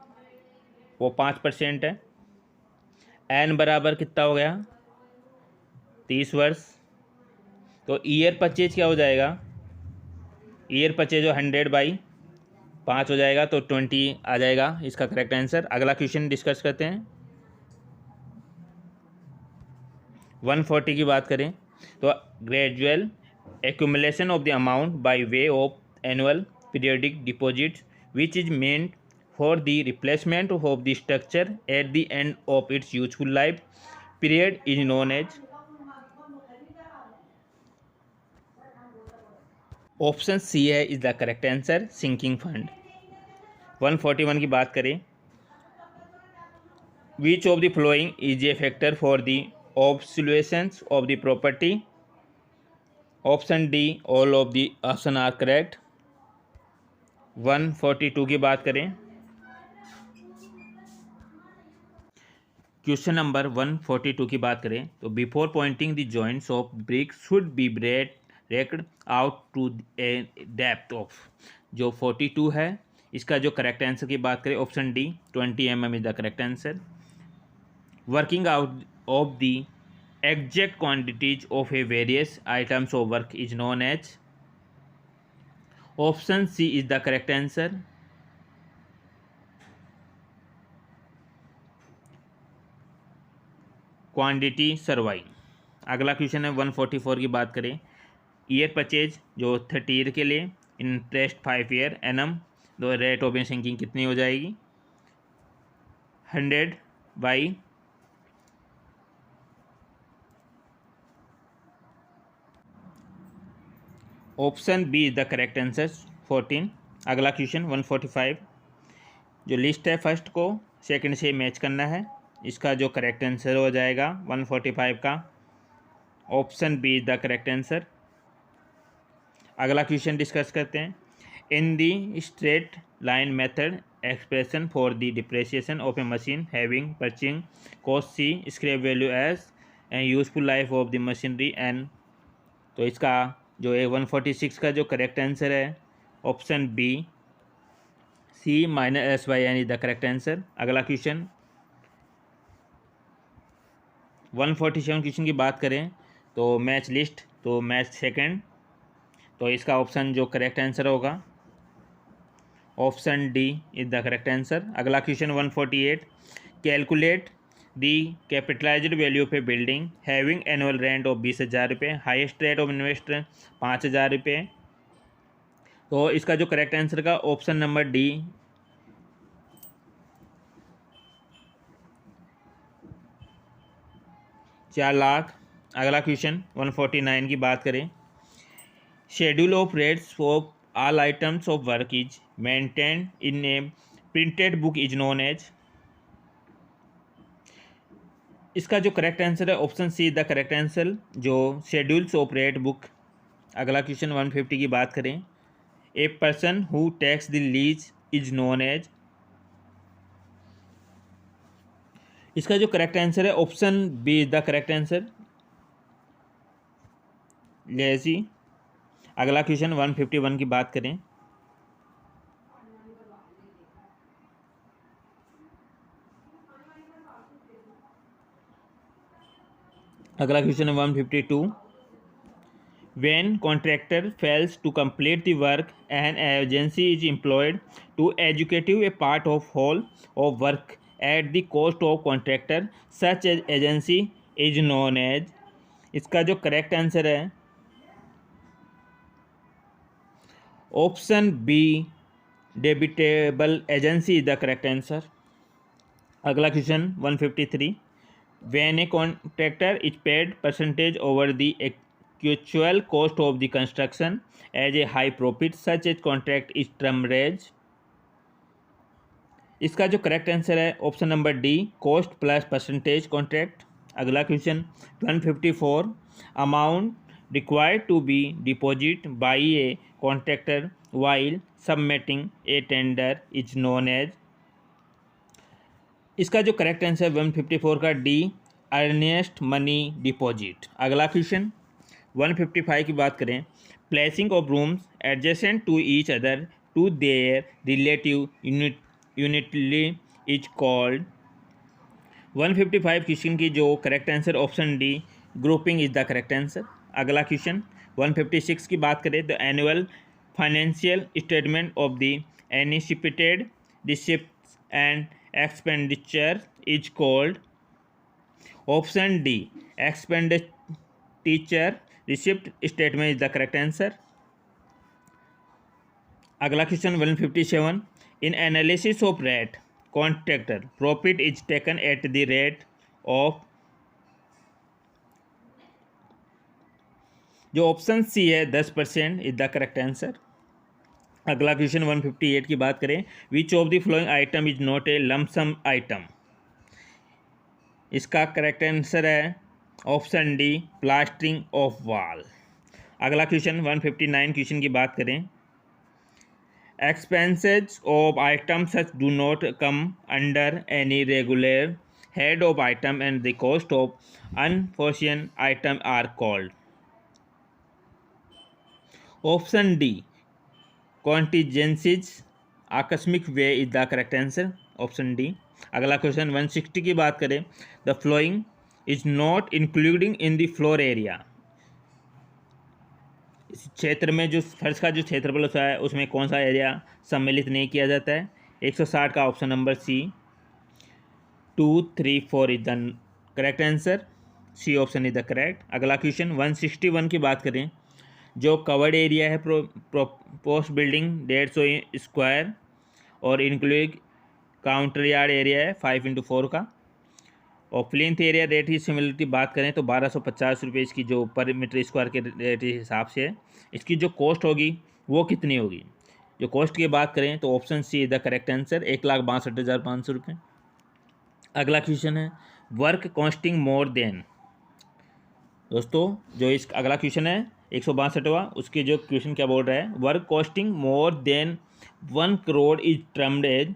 वो 5% है, एन बराबर कितना हो गया 30 वर्ष, तो ईयर परचेज क्या हो जाएगा, ईयर परचेज हो 100/5 हो जाएगा, तो 20 आ जाएगा इसका करेक्ट आंसर। अगला क्वेश्चन डिस्कस करते हैं। 140 की बात करें तो gradual accumulation of the amount by way of annual periodic deposits which is meant for the replacement of the structure at the end of its useful life period is known as. Option C है is the correct answer, sinking fund. 141 की बात करें, which of the flowing is a factor for the ऑब्सोल्यूशंस of the property. Option D all of the option are correct. 142 की बात करें, क्वेश्चन नंबर 142 की बात करें तो before pointing the joints of brick should be raked out to a depth of. जो 42 है इसका जो करेक्ट आंसर की बात करें option D 20 mm is the correct answer. Working out of the exact quantities of a various items of work is known as. Option C is the correct answer. Quantity survey. अगला क्वेश्चन है 144 की बात करें, ईयर परचेज जो 30 ईयर के लिए, इंटरेस्ट 5 ईयर एनम, दो रेट ऑफ सिंकिंग कितनी हो जाएगी 100/। Option B is the correct answer 14। अगला क्वेश्चन 145, जो लिस्ट है फर्स्ट को सेकंड से मैच करना है, इसका जो करेक्ट आंसर हो जाएगा 145 का option B is the correct answer. अगला क्वेश्चन डिस्कस करते हैं। In the straight line method expression for the depreciation of a machine having purchasing cost C, scrap value S and useful life of the machinery N. तो इसका जो है 146 का जो करेक्ट आंसर है option B C -S/N is the correct answer. अगला क्वेश्चन 147 क्वेश्चन की बात करें तो मैच लिस्ट, तो मैच सेकंड, तो इसका ऑप्शन जो करेक्ट आंसर होगा option D is the correct answer. अगला question 148, calculate the capitalized value of a building having annual rent of 20,000 रुपये, हाइएस्ट रेट ऑफ इन्वेस्टर 5,000 रुपये। तो इसका जो करेक्ट आंसर का ऑप्शन नंबर डी 4 लाख। अगला क्वेश्चन 149 की बात करें, schedule of rates of all items of work is maintained in a printed book is known as. इसका जो करेक्ट आंसर है option C is the correct answer, जो शेड्यूल्स ऑफ रेट बुक। अगला क्वेश्चन 150 की बात करें, a person who takes the lease is known as. इसका जो करेक्ट आंसर है option B is the correct answer, lessee. अगला क्वेश्चन 151 की बात करें, अगला क्वेश्चन है 152, when contractor fails to complete the work an agency is employed to execute a part of whole of work at the cost of contractor, such as agency is known as। इसका जो करेक्ट आंसर है option B debitable agency is the correct answer. अगला question 153, when a contractor is paid percentage over the actual cost of the construction as a high profit, such as contract is termed as। इसका जो करेक्ट आंसर है option number D cost plus percentage contract. अगला question 154, amount required to be deposit by a contractor while submitting a tender is known as. इसका जो करेक्ट आंसर है 154 का डी अर्नेस्ट मनी डिपॉजिट। अगला क्वेश्चन 155 की बात करें, placing of rooms adjacent to each other to their relative यूनिटली इज कॉल्ड। 155 क्वेश्चन की जो correct answer option D grouping is the correct answer. अगला क्वेश्चन 156 की बात करें, the annual financial statement of the anticipated receipts and expenditure is called. Option D, expenditure receipt statement is the correct answer. अगला question 157, in analysis of rate contractor profit is taken at the rate of. जो ऑप्शन सी है 10% इज द करेक्ट आंसर। अगला क्वेश्चन 158 की बात करें, which of the following item is not A lump sum item. इसका करेक्ट आंसर है option D, plastering of wall. अगला क्वेश्चन 159 क्वेश्चन की बात करें, expenses of item such do not come under any regular head of item and the cost of unforeseen item are called. Option D, contingencies आकस्मिक व्यय is the correct answer, option D. अगला क्वेश्चन 160 की बात करें, the flowing is not including in the floor area. इस क्षेत्र में जो फर्श का जो क्षेत्रफल होता है उसमें कौन सा एरिया सम्मिलित नहीं किया जाता है। 160 का option number C, 2, 3, 4 is the correct answer, C option is the correct. अगला क्वेश्चन 161 की बात करें, जो कवर्ड एरिया है पोस्ट बिल्डिंग 150 स्क्वायर और इंक्लूड काउंटर यार्ड एरिया है 5x4 का, और प्लिंथ एरिया रेट की सिमिलरिटी बात करें तो 1250 रुपये इसकी जो पर मीटर स्क्वायर के रेट के हिसाब से है। इसकी जो कॉस्ट होगी वो कितनी होगी। जो कॉस्ट की बात करें तो option C is the correct answer, 1,62,500 रुपये। अगला क्वेश्चन है, वर्क कॉस्टिंग मोर देन। दोस्तों जो इस अगला क्वेश्चन है 162वां, उसके जो क्वेश्चन क्या बोल रहा है, work costing more than 1 crore is termed as.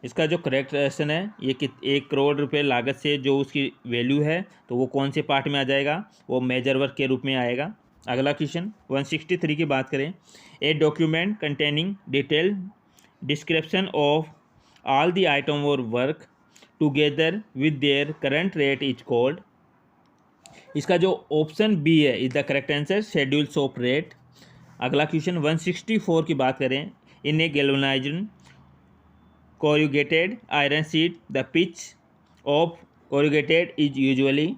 इसका जो करेक्ट क्वेश्चन है ये कि 1 करोड़ रुपए लागत से जो उसकी वैल्यू है तो वो कौन से पार्ट में आ जाएगा, वो मेजर वर्क के रूप में आएगा। अगला क्वेश्चन 163 की बात करें, a document containing detail description of all the item और work together with their current rate is called. इसका जो ऑप्शन बी है is the correct answer, schedules of rate. अगला क्वेश्चन 164 की बात करें, in a galvanized corrugated iron sheet the pitch of corrugated is usually।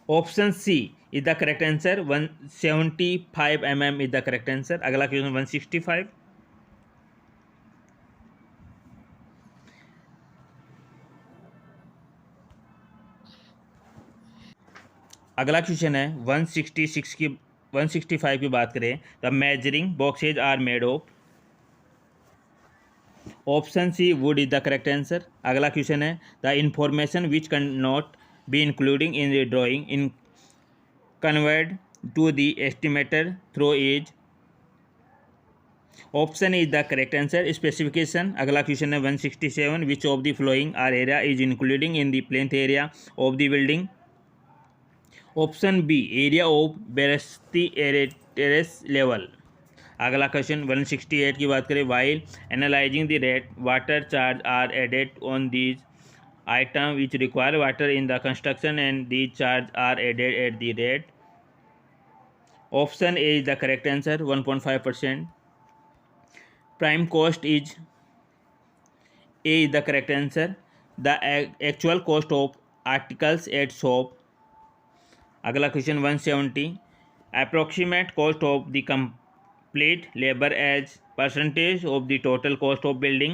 option C is the correct answer, 175 mm is the correct answer। अगला क्वेश्चन 165, अगला क्वेश्चन है 165 की बात करें, the measuring boxes are made of. Option C, wood is the correct answer. अगला क्वेश्चन है, the information which can not be including in the drawing in conveyed to the estimator through is. Option is the correct answer, specification. अगला क्वेश्चन है 167, which of the following are area is including in the plinth area of the building. Option B, area of barsati terrace level. अगला क्वेश्चन 168 की बात करें, while analysing the rate water charge are added on these item which require water in the construction and these charge are added at the rate. Option A is the correct answer, 1.5%। Prime cost is, A is the correct answer, the actual cost of articles at shop. अगला question 170, approximate cost of the complete labor as percentage of the total cost of building।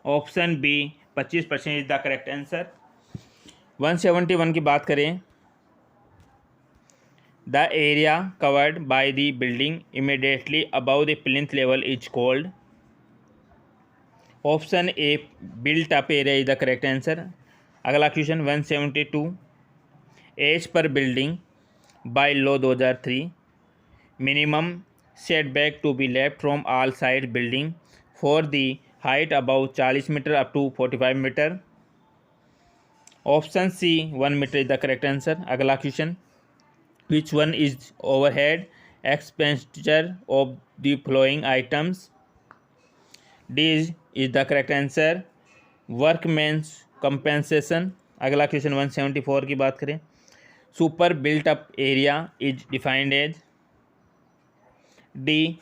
Option B, 25% is the correct answer. 171 की बात करें, the area covered by the building immediately above the plinth level is called. Option A, built up area is the correct answer. अगला question 172, as per building bylaw 2003 minimum setback to be left from all side building for the height above 40 meter up to 45 meter। Option C, 1 meter is the correct answer। अगला question, which one is overhead expenditure of the following items। D is the correct answer, workmen's compensation। अगला क्वेश्चन 174 की बात करें, super built up area is defined as the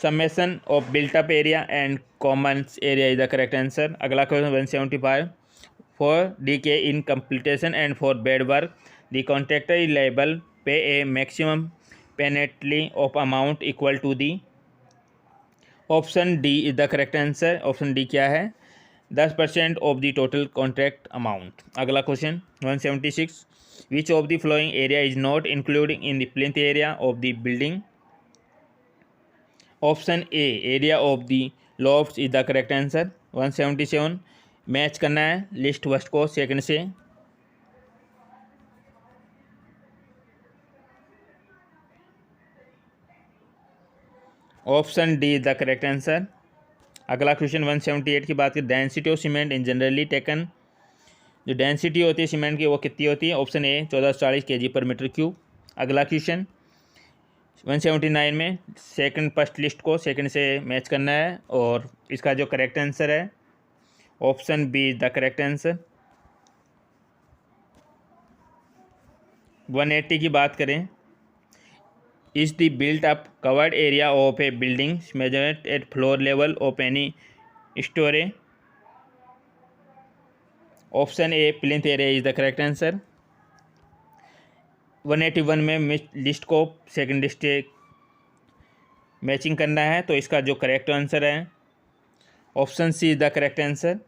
summation of built up area and common area is the correct answer. अगला question 175, for the K in completion and for bad work the contractor is liable pay a maximum penalty of amount equal to the. Option D is the correct answer. Option D क्या है? 10% of the total contract amount. अगला question 176, which of the flowing area is not including in the plinth area of the building. Option A area of the loft is the correct answer. 177, match करना है लिस्ट फर्स्ट को सेकंड से। Option D is the correct answer. अगला क्वेश्चन 178 की बात करें, density of cement in generally taken, जो डेंसिटी होती है सीमेंट की वो कितनी होती है? ऑप्शन ए 1440 kg पर मीटर क्यूब। अगला क्वेश्चन 179 में सेकंड फर्स्ट लिस्ट को सेकंड से मैच करना है और इसका जो करेक्ट आंसर है option B is the correct answer. 180 की बात करें, is the built up covered area of a building measured at floor level of any storey. Option A plinth area is the correct answer. 181 में लिस्ट को सेकंड लिस्ट से मैचिंग करना है तो इसका जो करेक्ट आंसर है option C is the correct answer.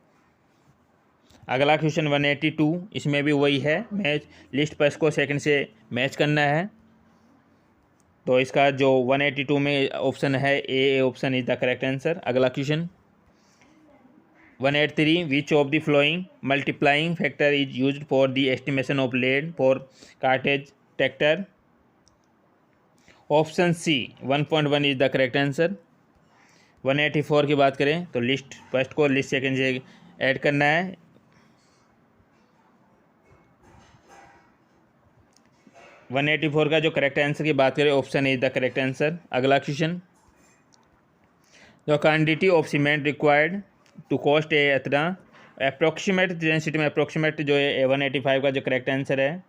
अगला क्वेश्चन 182, इसमें भी वही है, मैच लिस्ट पर इसको सेकंड से मैच करना है तो इसका जो 182 में ऑप्शन है A option is the correct answer. अगला question 183, which of the following multiplying factor is used for the estimation of lead for cartage tractor. Option C 1.1 is the correct answer. 184 की बात करें तो लिस्ट फर्स्ट को लिस्ट सेकंड से ऐड करना है। वन 184 का जो करेक्ट आंसर की बात करें option is the correct answer. अगला question, the quantity of cement required to cost a इतना अप्रोक्सीमेट डेंसिटी में अप्रोक्सीमेट जो है 185 का जो करेक्ट आंसर है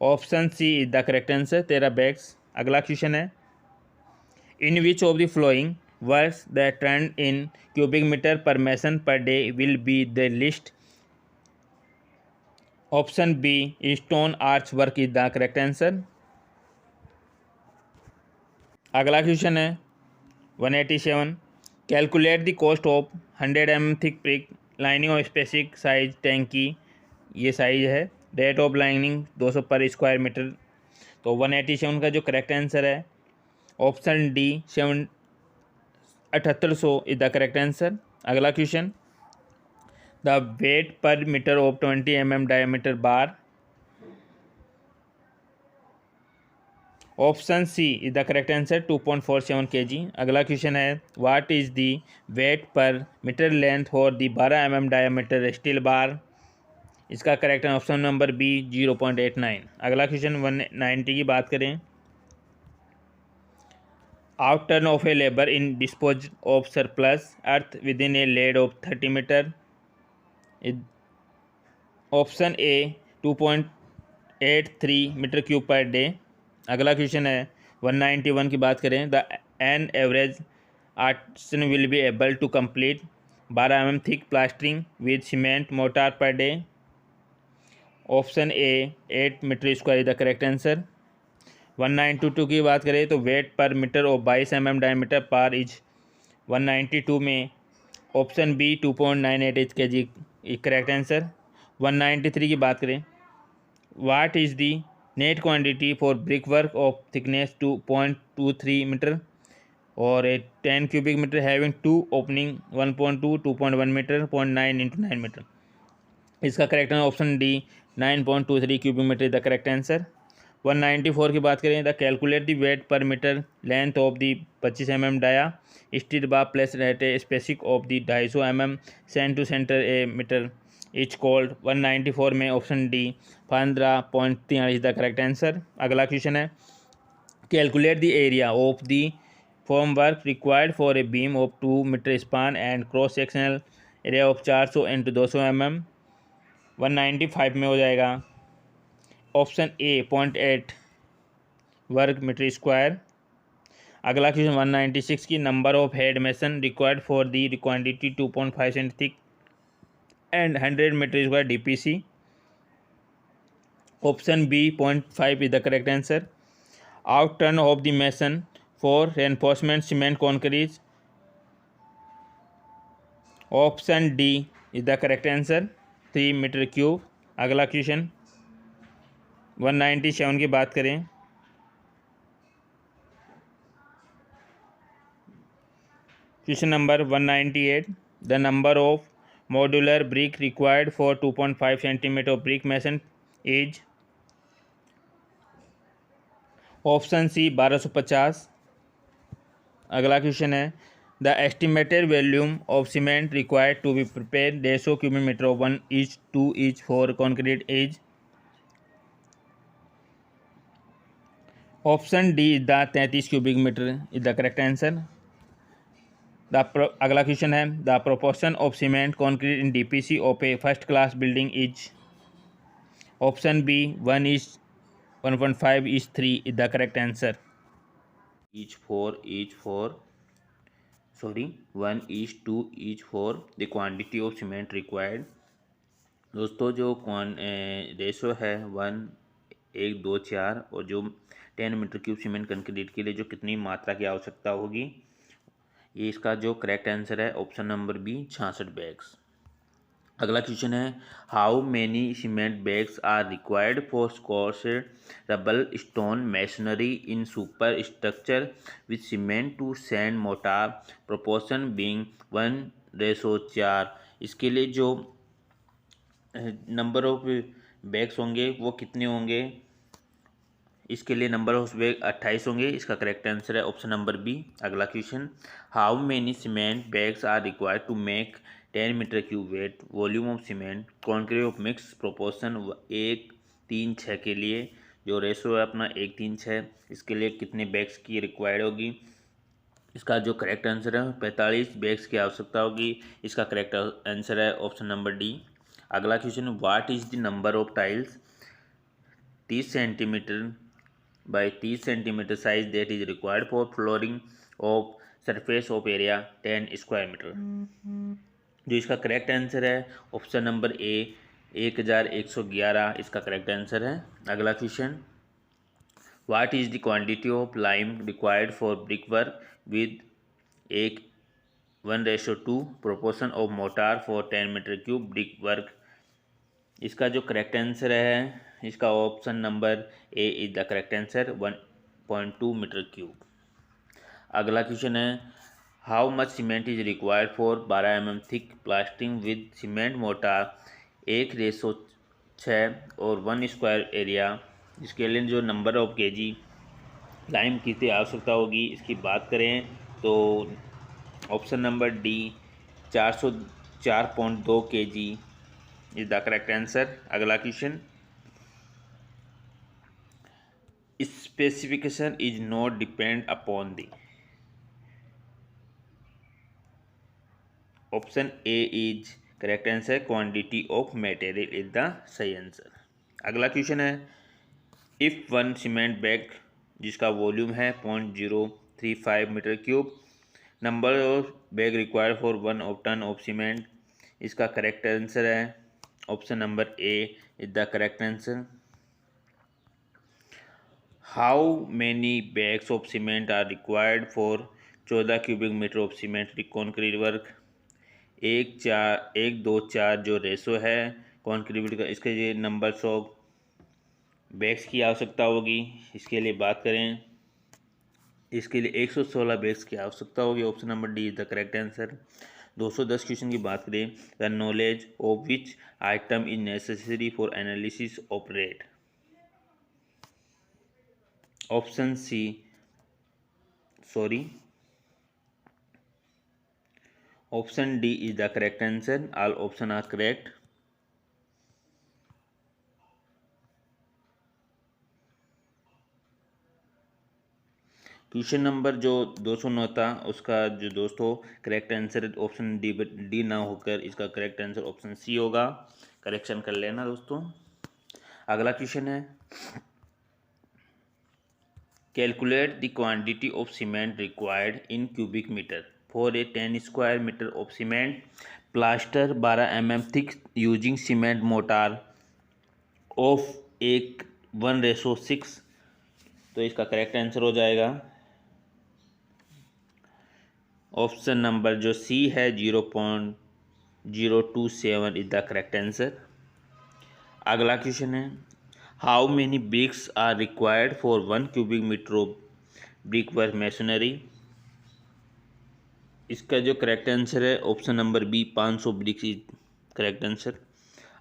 option C is the correct answer, 13 bags. अगला क्वेश्चन है, in which of the following works the trend in cubic metre per mason per day will be the least. Option B stone arch work is the correct answer. अगला क्वेश्चन है 187, calculate the cost of 100 mm thick brick lining of specific size टैंकी, ये साइज है, रेट ऑफ लाइनिंग 200 पर स्क्वायर मीटर। तो 187 का जो करेक्ट आंसर है option D 7800 is the correct answer. अगला question, the weight per metre of 20 mm diameter bar. Option C is the correct answer, 2.47 kg। अगला क्वेश्चन है, what is the weight per metre length for the 12 mm diameter steel bar. इसका करेक्ट ऑप्शन नंबर बी 0.89। अगला क्वेश्चन 190 की बात करें, out turn of a labour in dispose of surplus earth with in a lead of 30 metre. Option A 2.83 metre cube per day. अगला क्वेश्चन है 191 की बात करें, the an average artisan will be able to complete 12 mm thick plastering with cement mortar per day. Option A 8 metre square is the correct answer. 192 की बात करें तो weight per metre of 22 mm diameter bar is 192 में option B 2.98 kg correct answer. 193 की बात करें, what is the net quantity for brick work of thickness 2.23 metre और 10 cubic metre having 2 opening 1.2 2.1 metre 0.9 × 9 metre. इसका correct option D 9.23 cubic metre is the correct answer. 194 की बात करें, the calculate the weight per metre length of the 25 mm dia steel bar place at a specific of the 250 mm centre to centre a metre each called. 194 में option D 15.43 is the correct answer. अगला क्वेश्चन है, calculate the area of the formwork required for a beam of 2 metre span and cross sectional area of 400 × 200 mm। 195 में हो जाएगा। ऑप्शन ए 0.8 वर्ग मीटर स्क्वायर। अगला क्वेश्चन 196 की number of head mason required for the quantity 2.5 cent thick and 100 metre square DPC. Option B 0.5 is the correct answer. Out turn of the mason for reinforcement cement concrete. Option D is the correct answer 3 metre cube. अगला क्वेश्चन 197 की बात करें। Question number 198 the number of modular brick required for 2.5 centimetre of brick mason is. Option C 1250। अगला क्वेश्चन है the estimated volume of cement required to be prepare 150 cubic metre of 1:2 for concrete is. Option D is the 33 cubic metre is the correct answer. अगला क्वेश्चन है the proportion of cement concrete in DPC of a first class building is. Option B 1:1.5:3 is the correct answer. sorry 1:2 for the quantity of cement required. दोस्तों जो रेशो है 1:1:2:4 और जो 10 मीटर क्यूब सीमेंट कंक्रीट के लिए जो कितनी मात्रा की आवश्यकता होगी, ये इसका जो करेक्ट आंसर है ऑप्शन नंबर बी 66 बैग्स। अगला क्वेश्चन है how many cement bags are required for squash rubble stone masonry in superstructure with cement to sand mortar proportion being 1:4। इसके लिए जो नंबर ऑफ बैग्स होंगे वो कितने होंगे, इसके लिए नंबर ऑफ बैग 28 होंगे। इसका करेक्ट आंसर है ऑप्शन नंबर बी। अगला question how many cement bags are required to make 10 metre cube wet volume of cement concrete of mix proportion 1:3:6 के लिए जो रेशो है अपना 1:3:6, इसके लिए कितने बैग्स की रिक्वायर्ड होगी। इसका जो करेक्ट आंसर है 45 बैग्स की आवश्यकता होगी। इसका करेक्ट आंसर है ऑप्शन नंबर डी। अगला question what is the number of tiles 30 centimetre by 30 centimeter size that is required for flooring of surface of area 10 square meter। जो इसका करेक्ट आंसर है ऑप्शन नंबर ए 1111 इसका करेक्ट आंसर है। अगला question what is the quantity of lime required for brick work with एक 1:2 proportion of mortar for 10 metre cube brick work. इसका जो करेक्ट आंसर है इसका option number A is the correct answer 1.2 metre cube. अगला क्वेश्चन है how much cement is required for 12 mm thick plastering with cement mortar 1:6 और 1 स्क्वायर एरिया। इसके लिए जो नंबर ऑफ केजी लाइम की आवश्यकता होगी इसकी बात करें तो option number D 404.2 kg is the correct answer. अगला question specification is not depend upon the। Option A is correct answer quantity of material is the सही आंसर। अगला क्वेश्चन है इफ वन सीमेंट बैग जिसका वॉल्यूम है 0.035 metre cube number of bag required for 1 ton of cement. इसका करेक्ट आंसर है option number A is the correct answer. How many bags of cement are required for 14 cubic metre of cement concrete work. 1:4 जो रेशो है कॉन्क्रीट का, इसके लिए नंबर्स ऑफ बैग्स की आवश्यकता होगी। इसके लिए बात करें इसके लिए 116 बैग्स की आवश्यकता होगी। Option number D is the correct answer. 210 question की बात करें the knowledge of which item is necessary for analysis of rate. Option C option D is the correct answer. All option are correct. Question number जो 209 था उसका जो दोस्तों करेक्ट आंसर ऑप्शन डी ना होकर इसका करेक्ट आंसर ऑप्शन सी होगा। करेक्शन कर लेना दोस्तों। अगला क्वेश्चन है, calculate the quantity of cement required in cubic metre for a 10 square metre of cement plaster 12 mm thick using cement mortar of एक 1:6। तो इसका करेक्ट आंसर हो जाएगा ऑप्शन नंबर जो सी है 0.027 इज द करेक्ट आंसर। अगला क्वेश्चन है, how many bricks are required for 1 cubic metre of brick work machinery. इसका जो करेक्ट आंसर है option number B 500 bricks is correct answer.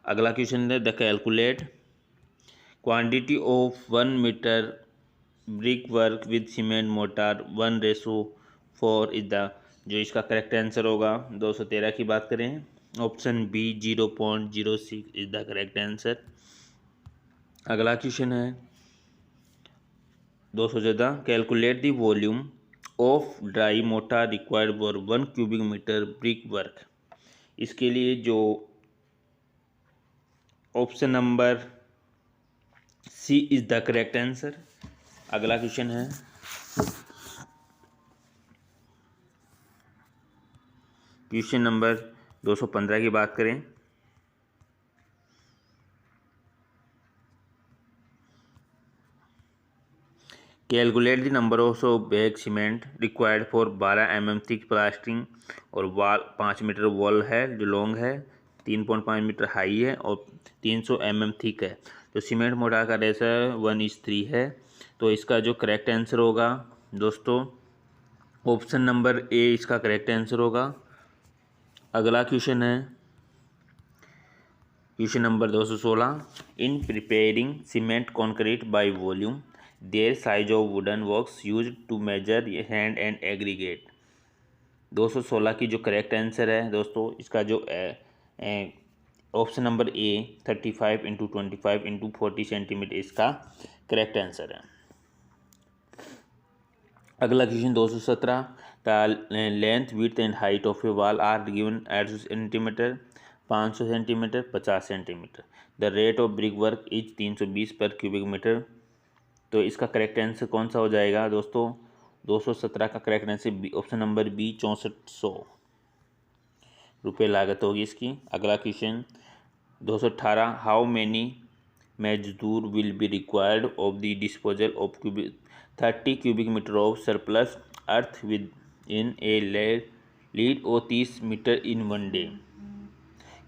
अगला क्वेश्चन है, the calculate quantity of 1 metre brick work with cement mortar 1:4 is the, जो इसका करेक्ट आंसर होगा 213 की बात करें option B 0.06 is the correct answer. अगला क्वेश्चन है 214, calculate the volume of dry mortar required for 1 cubic metre brick work. इसके लिए जो option number C is the correct answer. अगला क्वेश्चन है, क्वेश्चन नंबर 215 की बात करें, calculate the number of bag cement required for 12 mm thick plastering और वॉल 5 मीटर वॉल है जो लॉन्ग है, 3.5 मीटर हाई है और 300 mm थिक है। तो सीमेंट मोटार का रेशो 1:3 है। तो इसका जो करेक्ट आंसर होगा दोस्तों ऑप्शन नंबर ए इसका करेक्ट आंसर होगा। अगला क्वेश्चन है question number 216, in preparing cement concrete by volume there size of wooden works use to measure hand and aggregate. 216 की जो करेक्ट आंसर है दोस्तों इसका जो option number A 35x25x40 centimetre इसका करेक्ट आंसर है। अगला question 217, the length width and height of a wall are given 800 centimetre 500 centimetre 50 centimetre. The rate of brick work is 320 per cubic metre. तो इसका करेक्ट आंसर कौन सा हो जाएगा दोस्तों 217 का correct answer option number B 6400 रुपये लागत होगी इसकी। अगला क्वेश्चन 218, हाउ मेनी मजदूर will be required of the disposal of 30 cubic metre of surplus earth with in a lead और 30 metre in 1 day.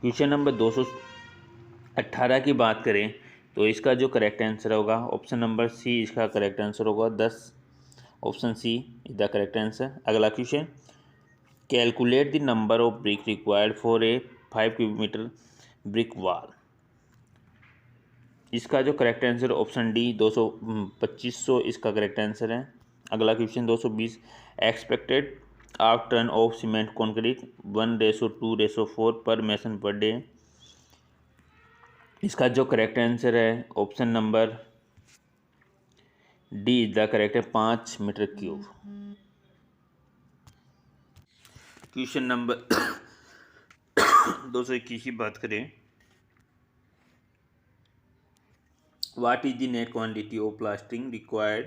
Question number 218 की बात करें तो इसका जो करेक्ट आंसर होगा ऑप्शन नंबर सी इसका करेक्ट आंसर होगा 10, option C is the correct answer. अगला question, calculate the number of brick required for a 5 cubic metre brick wall. इसका जो करेक्ट आंसर ऑप्शन डी 2500 इसका करेक्ट आंसर है। अगला question 220, expected of turn of cement concrete 1:2:4 per mason per day. इसका जो करेक्ट आंसर है option number D is the correct है 5 मीटर क्यूब। क्वेश्चन नंबर 221 की बात करें, what is the net quantity of plastering required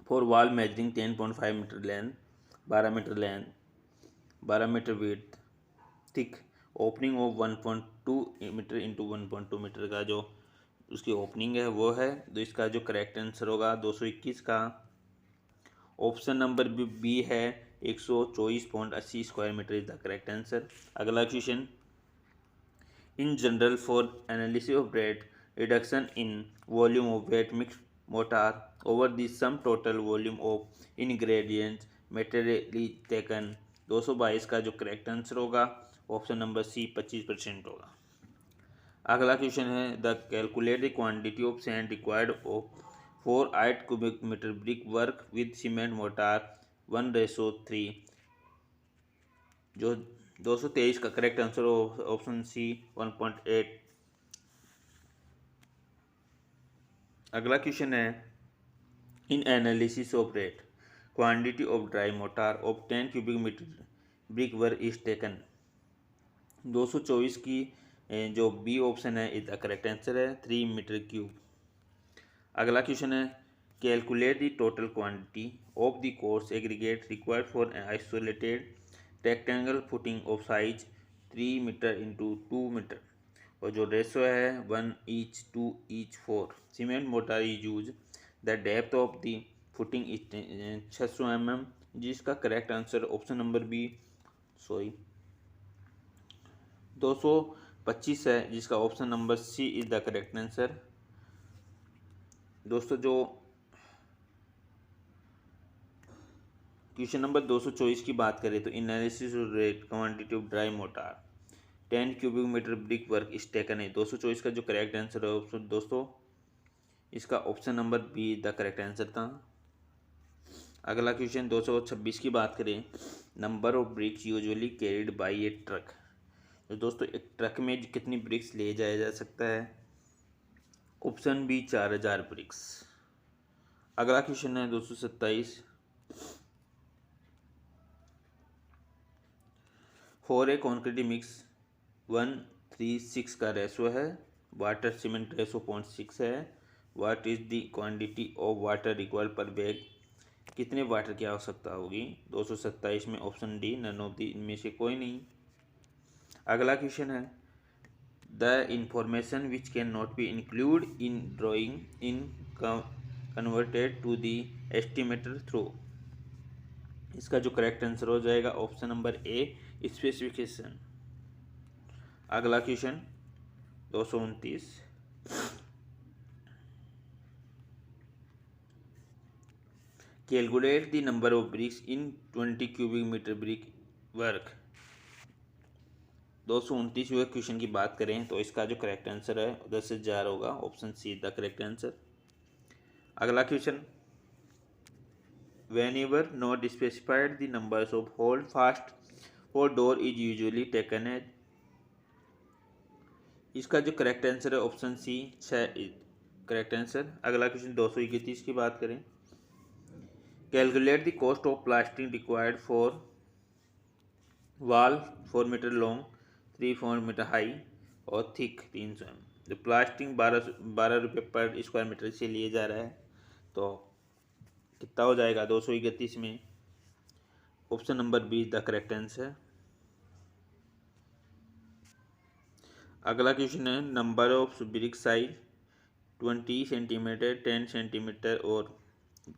for wall measuring 10.5 metre length 12 metre length 12 metre width thick opening of 1.2 metre into 1.2 metre का जो उसकी ओपनिंग है वो है। तो इसका जो करेक्ट आंसर होगा 221 का ऑप्शन नंबर बी है 124.80 square metre is the correct answer. अगला question, in general for analysis of rate reduction in volume of wet mix mortar over the sum total volume of ingredients material taken. 222 का जो करेक्ट आंसर होगा ऑप्शन नंबर सी 25% होगा। अगला क्वेश्चन है, the calculate the quantity of sand required for 8 cubic metre brick work with cement mortar 1:3। जो 223 का करेक्ट आंसर ऑप्शन सी 1.8। अगला क्वेश्चन है, in analysis of rate quantity of dry mortar of 10 cubic metre brick work is taken. 224 की जो बी ऑप्शन है इज द करेक्ट आंसर है 3 मीटर क्यूब। अगला क्वेश्चन है calculate the total quantity of the course aggregate required for isolated rectangle footing of size 3 metre into 2 metre और जो रेशो है 1:2:4। Cement mortar is use the depth of the footing is 600 mm, जिसका correct answer option number B 225 है, जिसका option number C is the correct answer. दोस्तों जो क्वेश्चन नंबर 224 की बात करें तो analysis rate quantity of dry mortar 10 cubic metre brick work is taken है। 224 का जो करेक्ट आंसर है दोस्तों इसका option number B the correct answer था। अगला क्वेश्चन 226 की बात करें number of bricks usually carried bye A truck. तो दोस्तों एक ट्रक में कितनी ब्रिक्स ले जाया जा सकता है, ऑप्शन बी 4000 ब्रिक्स। अगला क्वेश्चन है 227 फॉर ए कॉन्क्रीट मिक्स 1:3:6 का रेशो है, वाटर सीमेंट रेशो 0.6 है। What is the quantity of water required per bag, कितने वाटर की आवश्यकता होगी। 227 में option D none of the इनमें से कोई नहीं। अगला क्वेश्चन है the information which can not be include in drawing in converted to the estimator through. इसका जो करेक्ट आंसर हो जाएगा ऑप्शन नंबर ए स्पेसिफिकेशन। अगला question 229 calculate the number of bricks in 20 cubic metre brick work. 229वें question की बात करें तो इसका जो करेक्ट आंसर है 10,000 होगा, option C the correct answer. अगला question whenever not specified the numbers of hold fast for door is usually taken as। इसका जो करेक्ट आंसर है ऑप्शन सी 6 करेक्ट आंसर। अगला क्वेश्चन 231 की बात करें calculate the cost of plastering required for wall 4 metre long 3-4 metre high और थिक 300 mm। जो प्लास्टिंग 12 रुपये पर स्क्वायर मीटर से लिए जा रहा है तो कितना हो जाएगा 231 में, option number B the correct answer. अगला क्वेश्चन है number of brick size 20 centimetre 10 centimetre और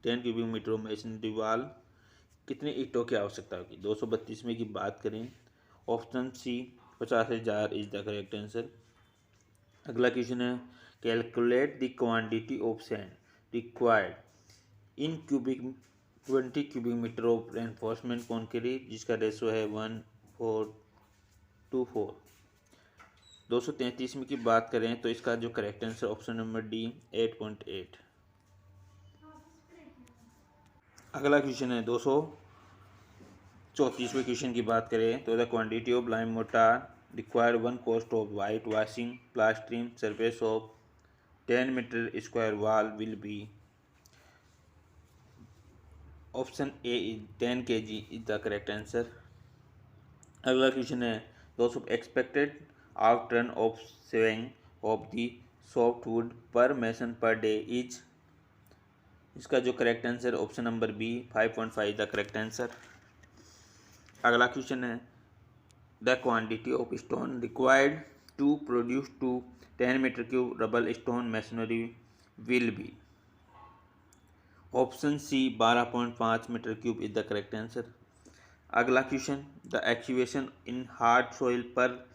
10 क्यूबिक मीटर मेसनरी वाल कितने ईंटों की आवश्यकता होगी। 232 में की बात करें option C 50,000 is the correct answer. अगला क्वेश्चन है calculate the quantity of sand required in cubic 20 cubic metre of reinforcement concrete, जिसका रेशो है 1:4:4। 233 में की बात करें तो इसका जो correct answer option number D 8.8। अगला क्वेश्चन है 234वें क्वेश्चन की बात करें तो the quantity of lime mortar require one cost of white washing plastering surface of 10 metre square wall will be. Option A is 10 kg is the correct answer. अगला क्वेश्चन है दोस्तों expected out turn of swing of the soft wood per mason per day is. इसका जो correct answer option number B 5.5 the correct answer. अगला क्वेश्चन है the quantity of stone required to produce 10 metre cube rubble stone masonry will be. Option C 12.5 metre cube is the correct answer. अगला question the excavation in hard soil per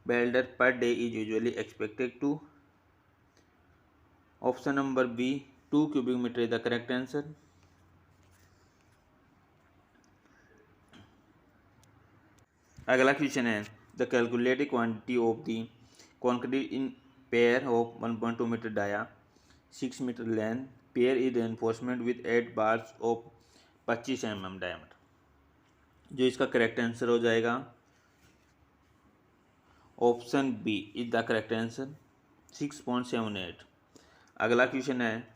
beldar per day is usually expected to. Option number B 2 cubic metre is the correct answer. अगला क्वेश्चन है the calculated quantity of the concrete in pier of 1.2 metre dia 6 metre length pier is reinforcement with 8 bars of 25 mm diameter. जो इसका करेक्ट आंसर हो जाएगा option B is the correct answer 6.78। अगला क्वेश्चन है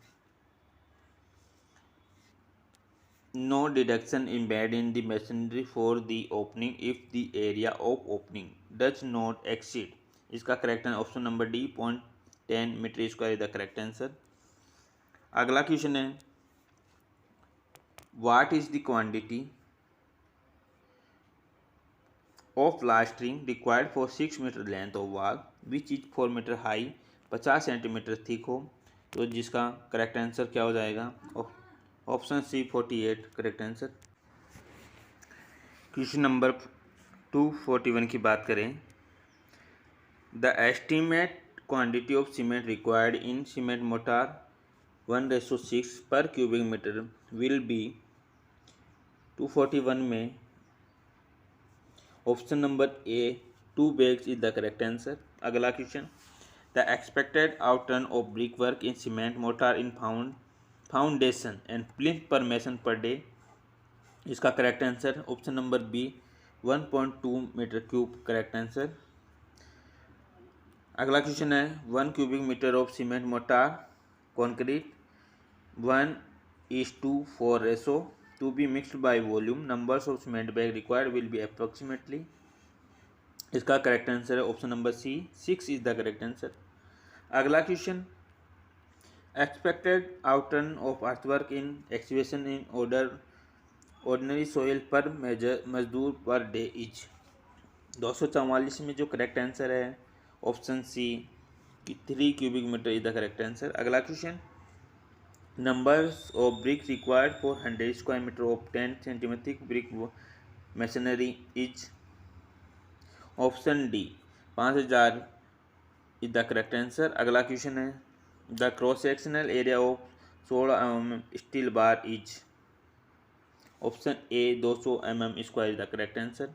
no deduction embedded in the masonry for the opening if the area of opening does not exceed इसका correct answer option number D 0.10 metre square is the correct answer. अगला क्वेश्चन है what is the quantity of plastering required for 6 metre length of wall which is 4 metre high 50 centimetre thick हो। तो जिसका करेक्ट आंसर क्या हो जाएगा option C 48 correct answer. Question number 241 की बात करें the estimate quantity of cement required in cement mortar 1:6 पर क्यूबिक मीटर विल बी। 241 में option number A 2 bags is the correct answer. अगला question the expected outturn of brick work in cement mortar in foundation and plinth per mason per day. इसका correct answer option number B 1.2 metre cube correct answer. अगला क्वेश्चन है 1 cubic metre of cement mortar concrete 1:4 ratio to be mixed by volume numbers of cement bag required will be approximately। इसका करेक्ट आंसर है option number C 6 is the correct answer. अगला question expected outturn of earthwork in excavation in ordinary soil per मजदूर पर डे इज। 244 में जो करेक्ट आंसर है option C 3 cubic metre is the correct answer. अगला question numbers of bricks required for 100 square meter of 10 cm thick brick masonry is option D 5000 is the correct answer। अगला क्वेश्चन है the cross sectional area of 16 mm steel bar is option A 200 mm square is the correct answer।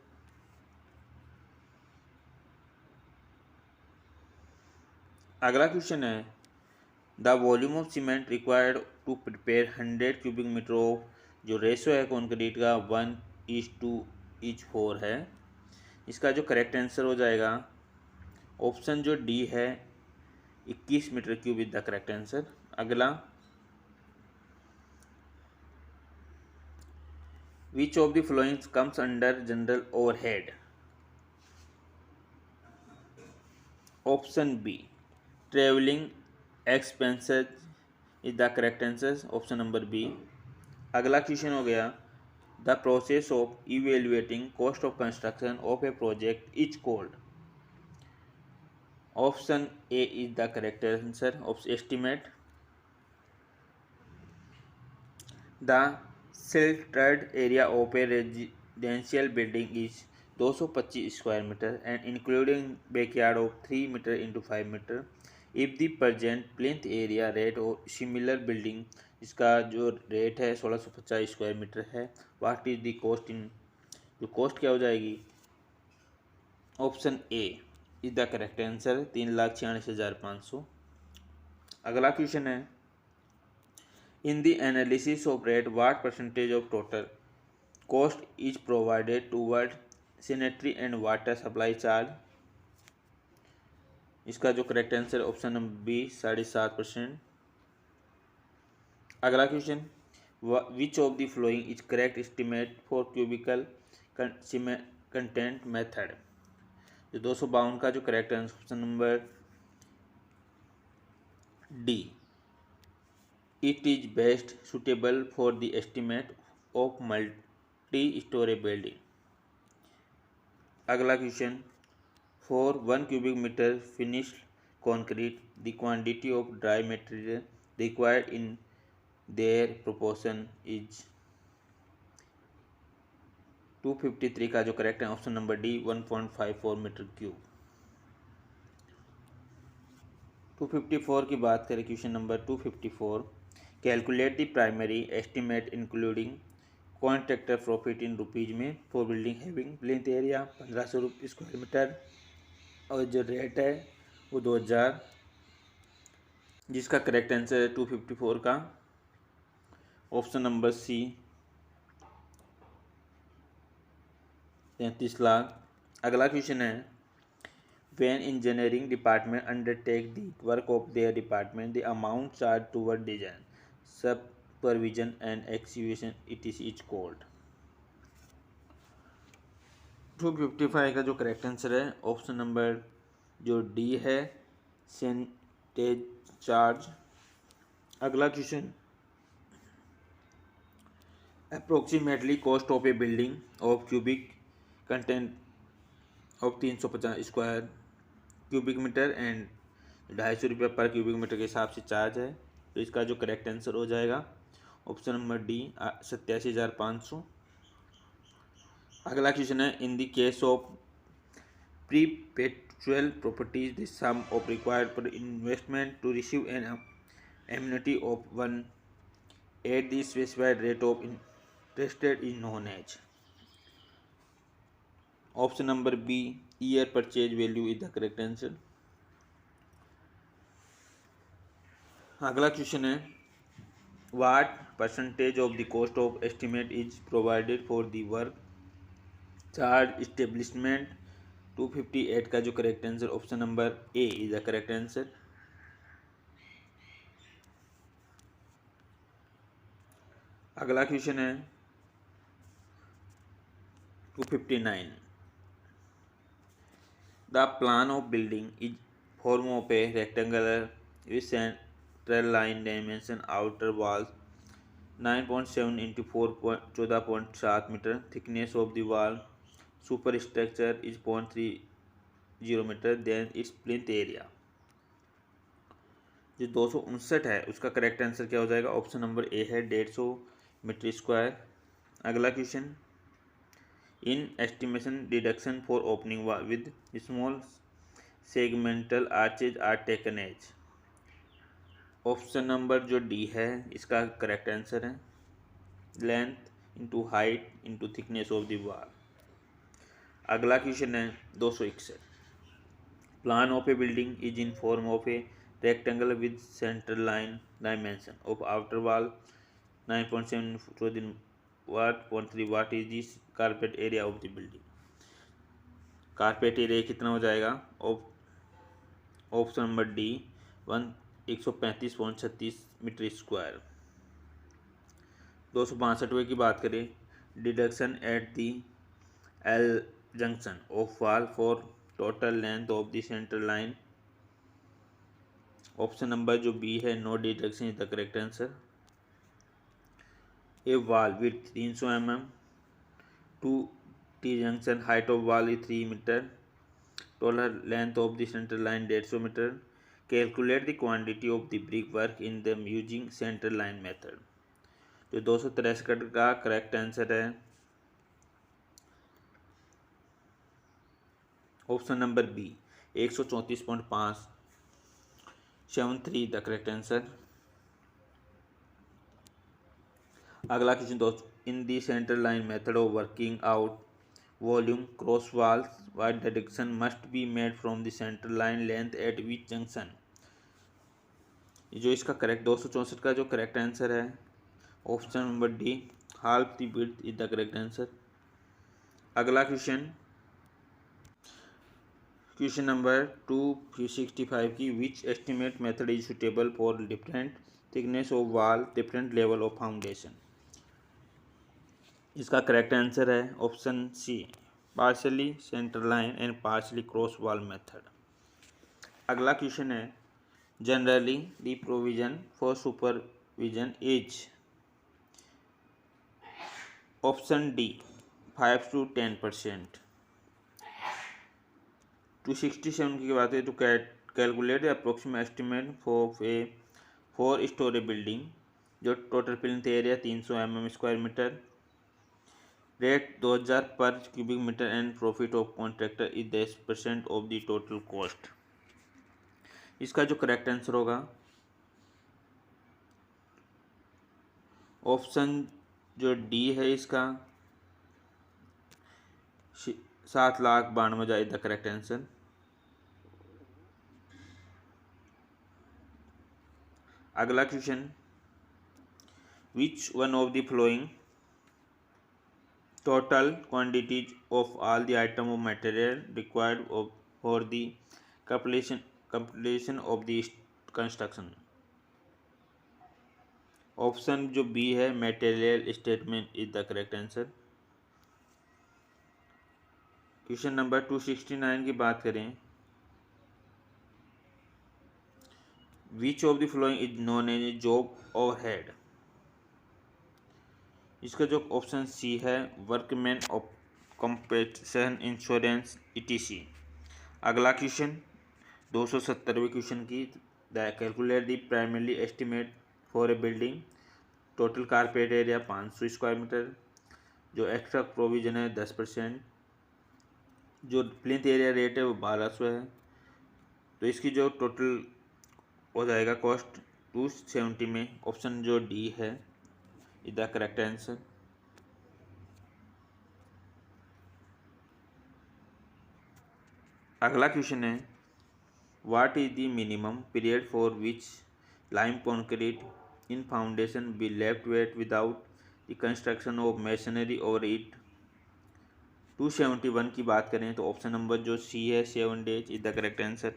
अगला क्वेश्चन है the volume of cement required to prepare 100 cubic metre of जो रेशो है कॉन्क्रीट का 1:4 है। इसका जो करेक्ट आंसर हो जाएगा ऑप्शन जो डी है 21 metre cube is the correct answer. अगला which of the following comes under general overhead. Option B travelling expenses is the correct answer option number B. अगला क्वेश्चन हो गया the process of evaluating cost of construction of a project is called. Option A is the correct answer of estimate. The sheltered area of a residential building is 225 square metre and including backyard of 3 metre into 5 metre if the present plinth area rate और सिमिलर बिल्डिंग। इसका जो रेट है 1650 स्क्वायर मीटर है। What is the cost in जो कॉस्ट क्या हो जाएगी option A is the correct answer 3,46,500। अगला क्वेश्चन है in the analysis of rate what percentage of total cost is provided toward sanitary and water supply charge. इसका जो correct answer option number B 7.5%। अगला question which of the flowing is correct estimate for cubical content method. 252 का जो correct answer option number D it is best suitable for the estimate of multi storey building. अगला question for 1 cubic meter finished concrete the quantity of dry material required in their proportion is। 253 का जो करेक्ट है option number D 1.54 metre cube. 254 की बात करें question number 254 calculate the primary estimate including contractor profit in rupees में for building having plinth area 1500 square metre और जो रेट है वो 2000। जिसका करेक्ट आंसर है 254 का ऑप्शन नंबर सी 33 लाख। अगला क्वेश्चन है when engineering department undertake the work of their department the amount charge toward design supervision and execution it is called. 255 का जो करेक्ट आंसर है ऑप्शन नंबर जो डी है सेंटेज चार्ज। अगला question, approximately cost of a building of cubic content of 350 square cubic metre and 250 रुपये पर क्यूबिक मीटर के हिसाब से चार्ज है। तो इसका जो करेक्ट आंसर हो जाएगा ऑप्शन नंबर डी 87,500। अगला क्वेश्चन है, in the case of perpetual properties the sum of required per investment to receive an annuity of 1 at the specified rate of interest rate is known as। Option number B year purchase value is the correct answer. अगला क्वेश्चन है, what percentage of the cost of estimate is provided for the work charge establishment 258 का जो correct answer option number A is the correct answer. अगला क्वेश्चन है 259, the plan of building is form of a rectangular with central line dimension outer wall 9.7 into 4 14.7 metre, thickness of the wall super structure is 0.30 metre, then it's plinth area. जो 259 है उसका करेक्ट आंसर क्या हो जाएगा, ऑप्शन नंबर ए है 150 मीटर स्क्वायर। अगला question, in estimation deduction for opening with small segmental arches are taken as. Option number जो डी है इसका करेक्ट आंसर है length into height into thickness of the wall. अगला क्वेश्चन है 261, plan of a building is in form of a rectangle with central line dimension of outer wall 9.7 what is this carpet area of the building. Carpet area कितना हो जाएगा, option number D 135.36 metre square. 262 की बात करें, deduction at the L junction of wall for total length of the central line. Option number जो बी है no deduction is the correct answer. A wall with 300 mm to T junction, height of wall is 3 metre, total length of the central line 150 metre, calculate the quantity of the brick work in the using central line method. जो 263 का करेक्ट आंसर है option number B 134.573 the correct answer. अगला क्वेश्चन दोस्तों, in the central line method of working out volume cross walls what deduction must be made from the central line length at which junction. जो इसका करेक्ट 264 का जो करेक्ट आंसर है option number D half the width is the correct answer. अगला क्वेश्चन नंबर 265 की, which estimate method is suitable for different thickness of wall different level of foundation. इसका करेक्ट आंसर है option C partially central line and partially cross wall method. अगला क्वेश्चन है, generally the provision for supervision is. Option D 5 to 10%। 267 की बात है तो calculate approximate estimate for a 4 storey building, जो total plinth area 300 mm square metre, rate 2000 per cubic metre and profit of contractor is 10% of the total cost. इसका जो करेक्ट आंसर होगा ऑप्शन जो डी है इसका 7,92,000 द करेक्ट आंसर। अगला question, which one of the flowing total quantities of all the item of material required for the completion of the construction। Option जो बी है material statement is the correct answer. Question number 269 की बात करें, which of the flowing is known as a job overhead. इसका जो ऑप्शन सी है workman of compensation insurance ETC। अगला क्वेश्चन 270वें क्वेश्चन की the calculate the primary estimate for a building. Total carpet area 500 square metre, जो एक्स्ट्रा प्रोविजन है 10%, जो प्लिंथ एरिया रेट है वो 1200 है। तो इसकी जो टोटल हो जाएगा कॉस्ट 270 में। ऑप्शन जो डी है इज द करेक्ट आंसर। अगला क्वेश्चन है what is the minimum period for which lime concrete in foundation be left wet without the construction of masonry or it. 271 की बात करें तो ऑप्शन नंबर जो सी है 7 days is the correct answer.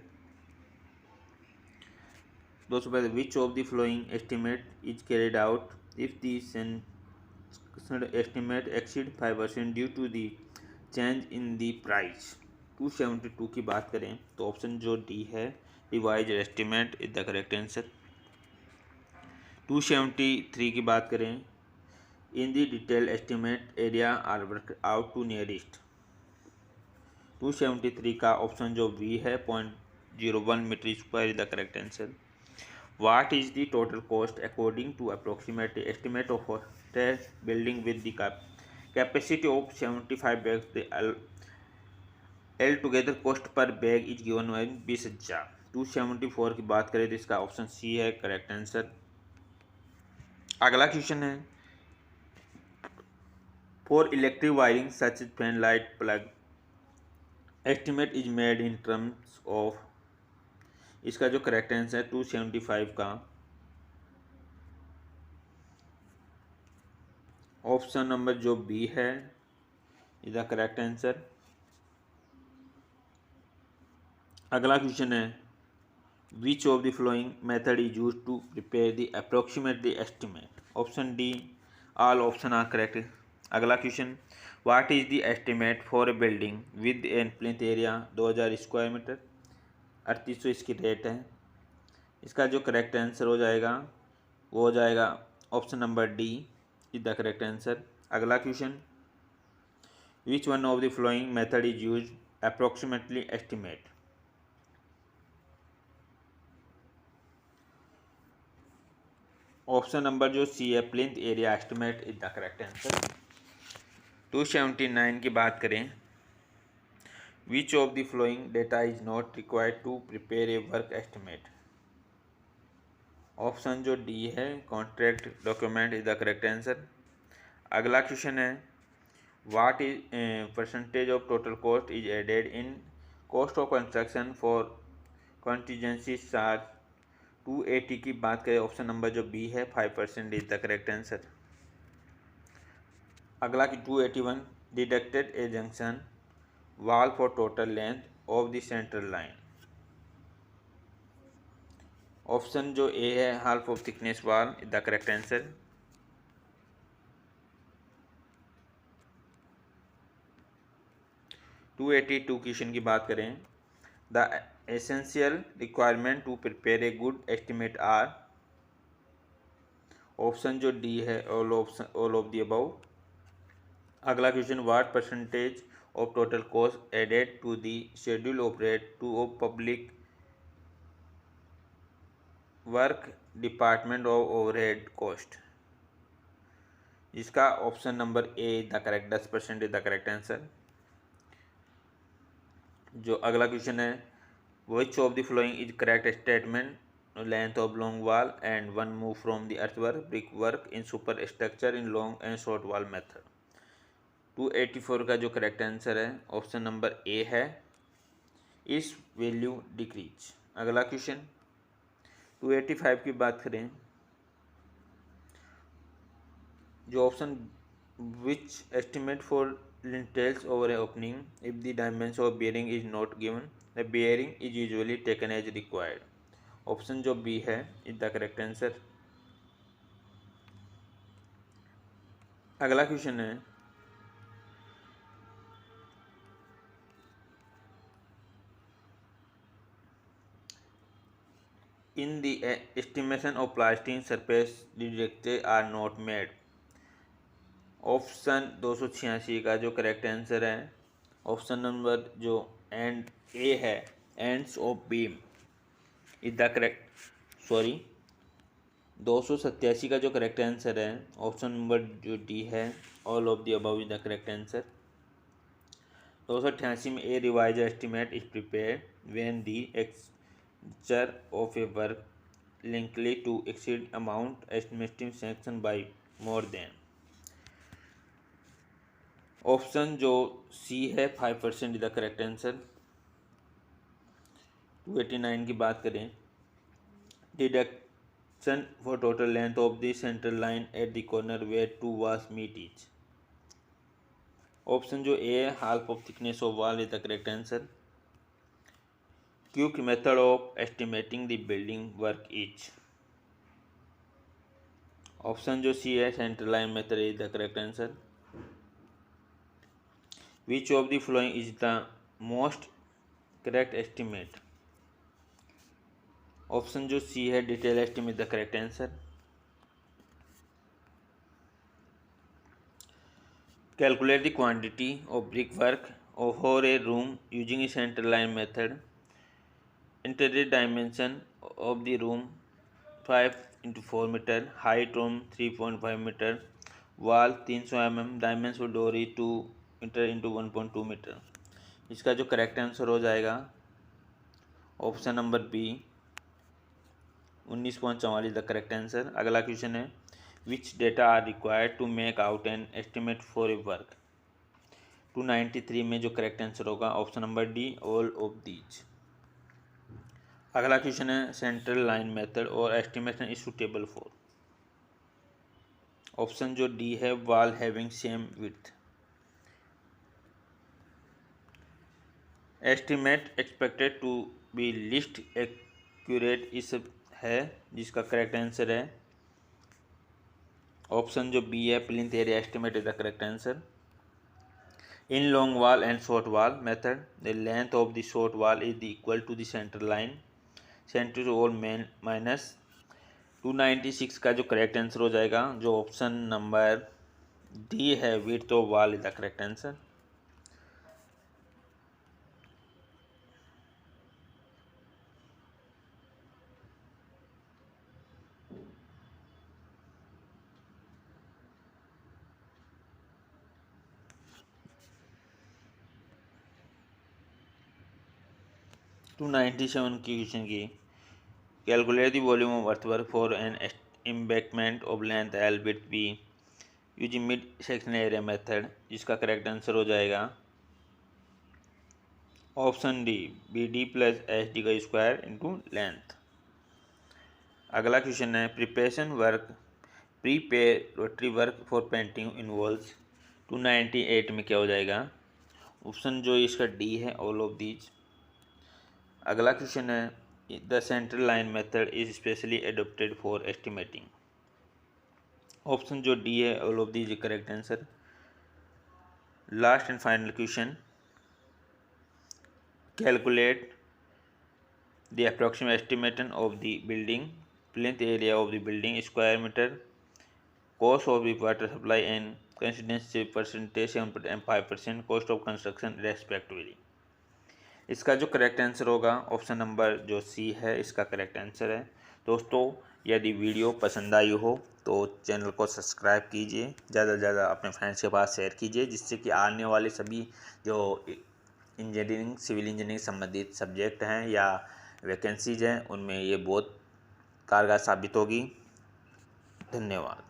दोस्तों पहले which of the following estimate is carried out if the estimate exceed 5% due to the change in the price. 272 की बात करें तो ऑप्शन जो डी है revise estimate is the correct answer. 273 की बात करें in the detail estimate area are work out to nearest. 273 का ऑप्शन जो बी है 0.01 metre square is the correct answer. What is the total cost according to approximate estimate of hotel building with the capacity of 75 bags? The altogether cost per bag is given by 20,000। 274 की बात करें तो इसका ऑप्शन सी है करेक्ट आंसर। अगला क्वेश्चन है for electric wiring such fan light plug estimate is made in terms of. इसका जो करेक्ट आंसर है 275 का ऑप्शन नंबर जो बी है इज द करेक्ट आंसर। अगला क्वेश्चन है which of the following method is use to prepare the approximately estimate. Option D all option are correct. अगला question what is the estimate for a building with N plinth area 2000 square metre. 3800 इसकी रेट है। इसका जो करेक्ट आंसर हो जाएगा वो हो जाएगा option number D is the correct answer. अगला question which one of the following method is use approximately estimate. Option number जो सी है plinth area estimate is the correct answer. 279 की बात करें which of the following data is not required to prepare a work estimate. Option जो डी है contract document is the correct answer. अगला क्वेश्चन है what is percentage of total cost is added in cost of construction for contingency charge. 280 की बात करें ऑप्शन नंबर जो बी है 5% इज द करेक्ट आंसर। अगला की 281 deducted a junction wall for total length of the central line. Option जो ए है half of thickness wall is the correct answer. Two 82 question की बात करें the essential requirement to prepare a good estimate are. Option जो डी है ऑल ऑफ द अबव। अगला question what percentage of total cost added to the schedule of rate to of public work department of overhead cost. इसका option number A the correct 10% is the correct answer. जो अगला क्वेश्चन है which of the flowing is correct statement length of long wall and one move from the earthwork brick work in super structure in long and short wall method. 284 का जो करेक्ट आंसर है ऑप्शन नंबर ए है इस वैल्यू डिक्रीज। अगला क्वेश्चन 285 की बात करें जो option which estimate for lintels over a opening if the dimension of bearing is not given the bearing is usually taken as required। Option जो बी है इज द करेक्ट आंसर। अगला क्वेश्चन है in the estimation of plastic surface defects are not made। Option 286 का जो करेक्ट आंसर है ऑप्शन नंबर जो एंड ए है, ends of beam is the correct 287 का जो करेक्ट आंसर है ऑप्शन नंबर जो डी है, all of the above is the correct answer. 288 में a revise estimate is prepared when the expenditure of a work likely to exceed amount estimated sanction by more than। Option जो सी है 5% इज द करेक्ट आंसर। 289 की बात करें, deduction for total length of the central line at the corner where two walls meet each. Option जो A half of thickness of wall is the correct answer. Quick method of estimating the building work each. Option जो सी है central line method is the correct answer. Which of the following is the most correct estimate? Option जो सी है detail estimate the correct answer. Calculate the quantity of brick work for a room using a central line method. Internal dimension of the room 5x4 metre, height room 3.5 metre, wall 300 mm, dimension of door 2 metre into 1.2 metre. इसका जो करेक्ट आंसर हो जाएगा option number B 19.44 the correct answer. अगला क्वेश्चन है, which data are required to make out an estimate for a work. 293 में जो करेक्ट आंसर होगा option number D, all of these. अगला क्वेश्चन है, central line method or estimation is suitable for. Option जो डी है, wall having same width. Estimate expected to be least accurate is है, जिसका करेक्ट आंसर है ऑप्शन जो बी है, plinth area estimate is the correct answer. In long wall and short wall method the length of the short wall is equal to the centre line, centre or main minus. 296 का जो करेक्ट आंसर हो जाएगा जो ऑप्शन नंबर डी है, width of wall is the correct answer. Two 97 की क्वेश्चन की, calculate the volume of earthwork for an embankment of length L width be using mid section area method, जिसका करेक्ट आंसर हो जाएगा option D, B D plus H D का स्क्वायर इंटू लेंथ। अगला क्वेश्चन है, preparation work preparatory work for painting involves. 298 में क्या हो जाएगा, ऑप्शन जो इसका डी है, ऑल ऑफ दीज। अगला क्वेश्चन है, the central line method is specially adopted for estimating. Option जो डी है, all of these correct answer. Last and final question, calculate the approximate estimation of the building plinth area of the building square metre, cost of the water supply and consistency percentage 7% and 5%, cost of construction respectively. इसका जो करेक्ट आंसर होगा ऑप्शन नंबर जो सी है, इसका करेक्ट आंसर है। दोस्तों, यदि वीडियो पसंद आई हो तो चैनल को सब्सक्राइब कीजिए, ज़्यादा से ज़्यादा अपने फ्रेंड्स के पास शेयर कीजिए, जिससे कि आने वाले सभी जो इंजीनियरिंग सिविल इंजीनियरिंग संबंधित सब्जेक्ट हैं या वैकेंसीज हैं उनमें ये बहुत कारगर साबित होगी। धन्यवाद।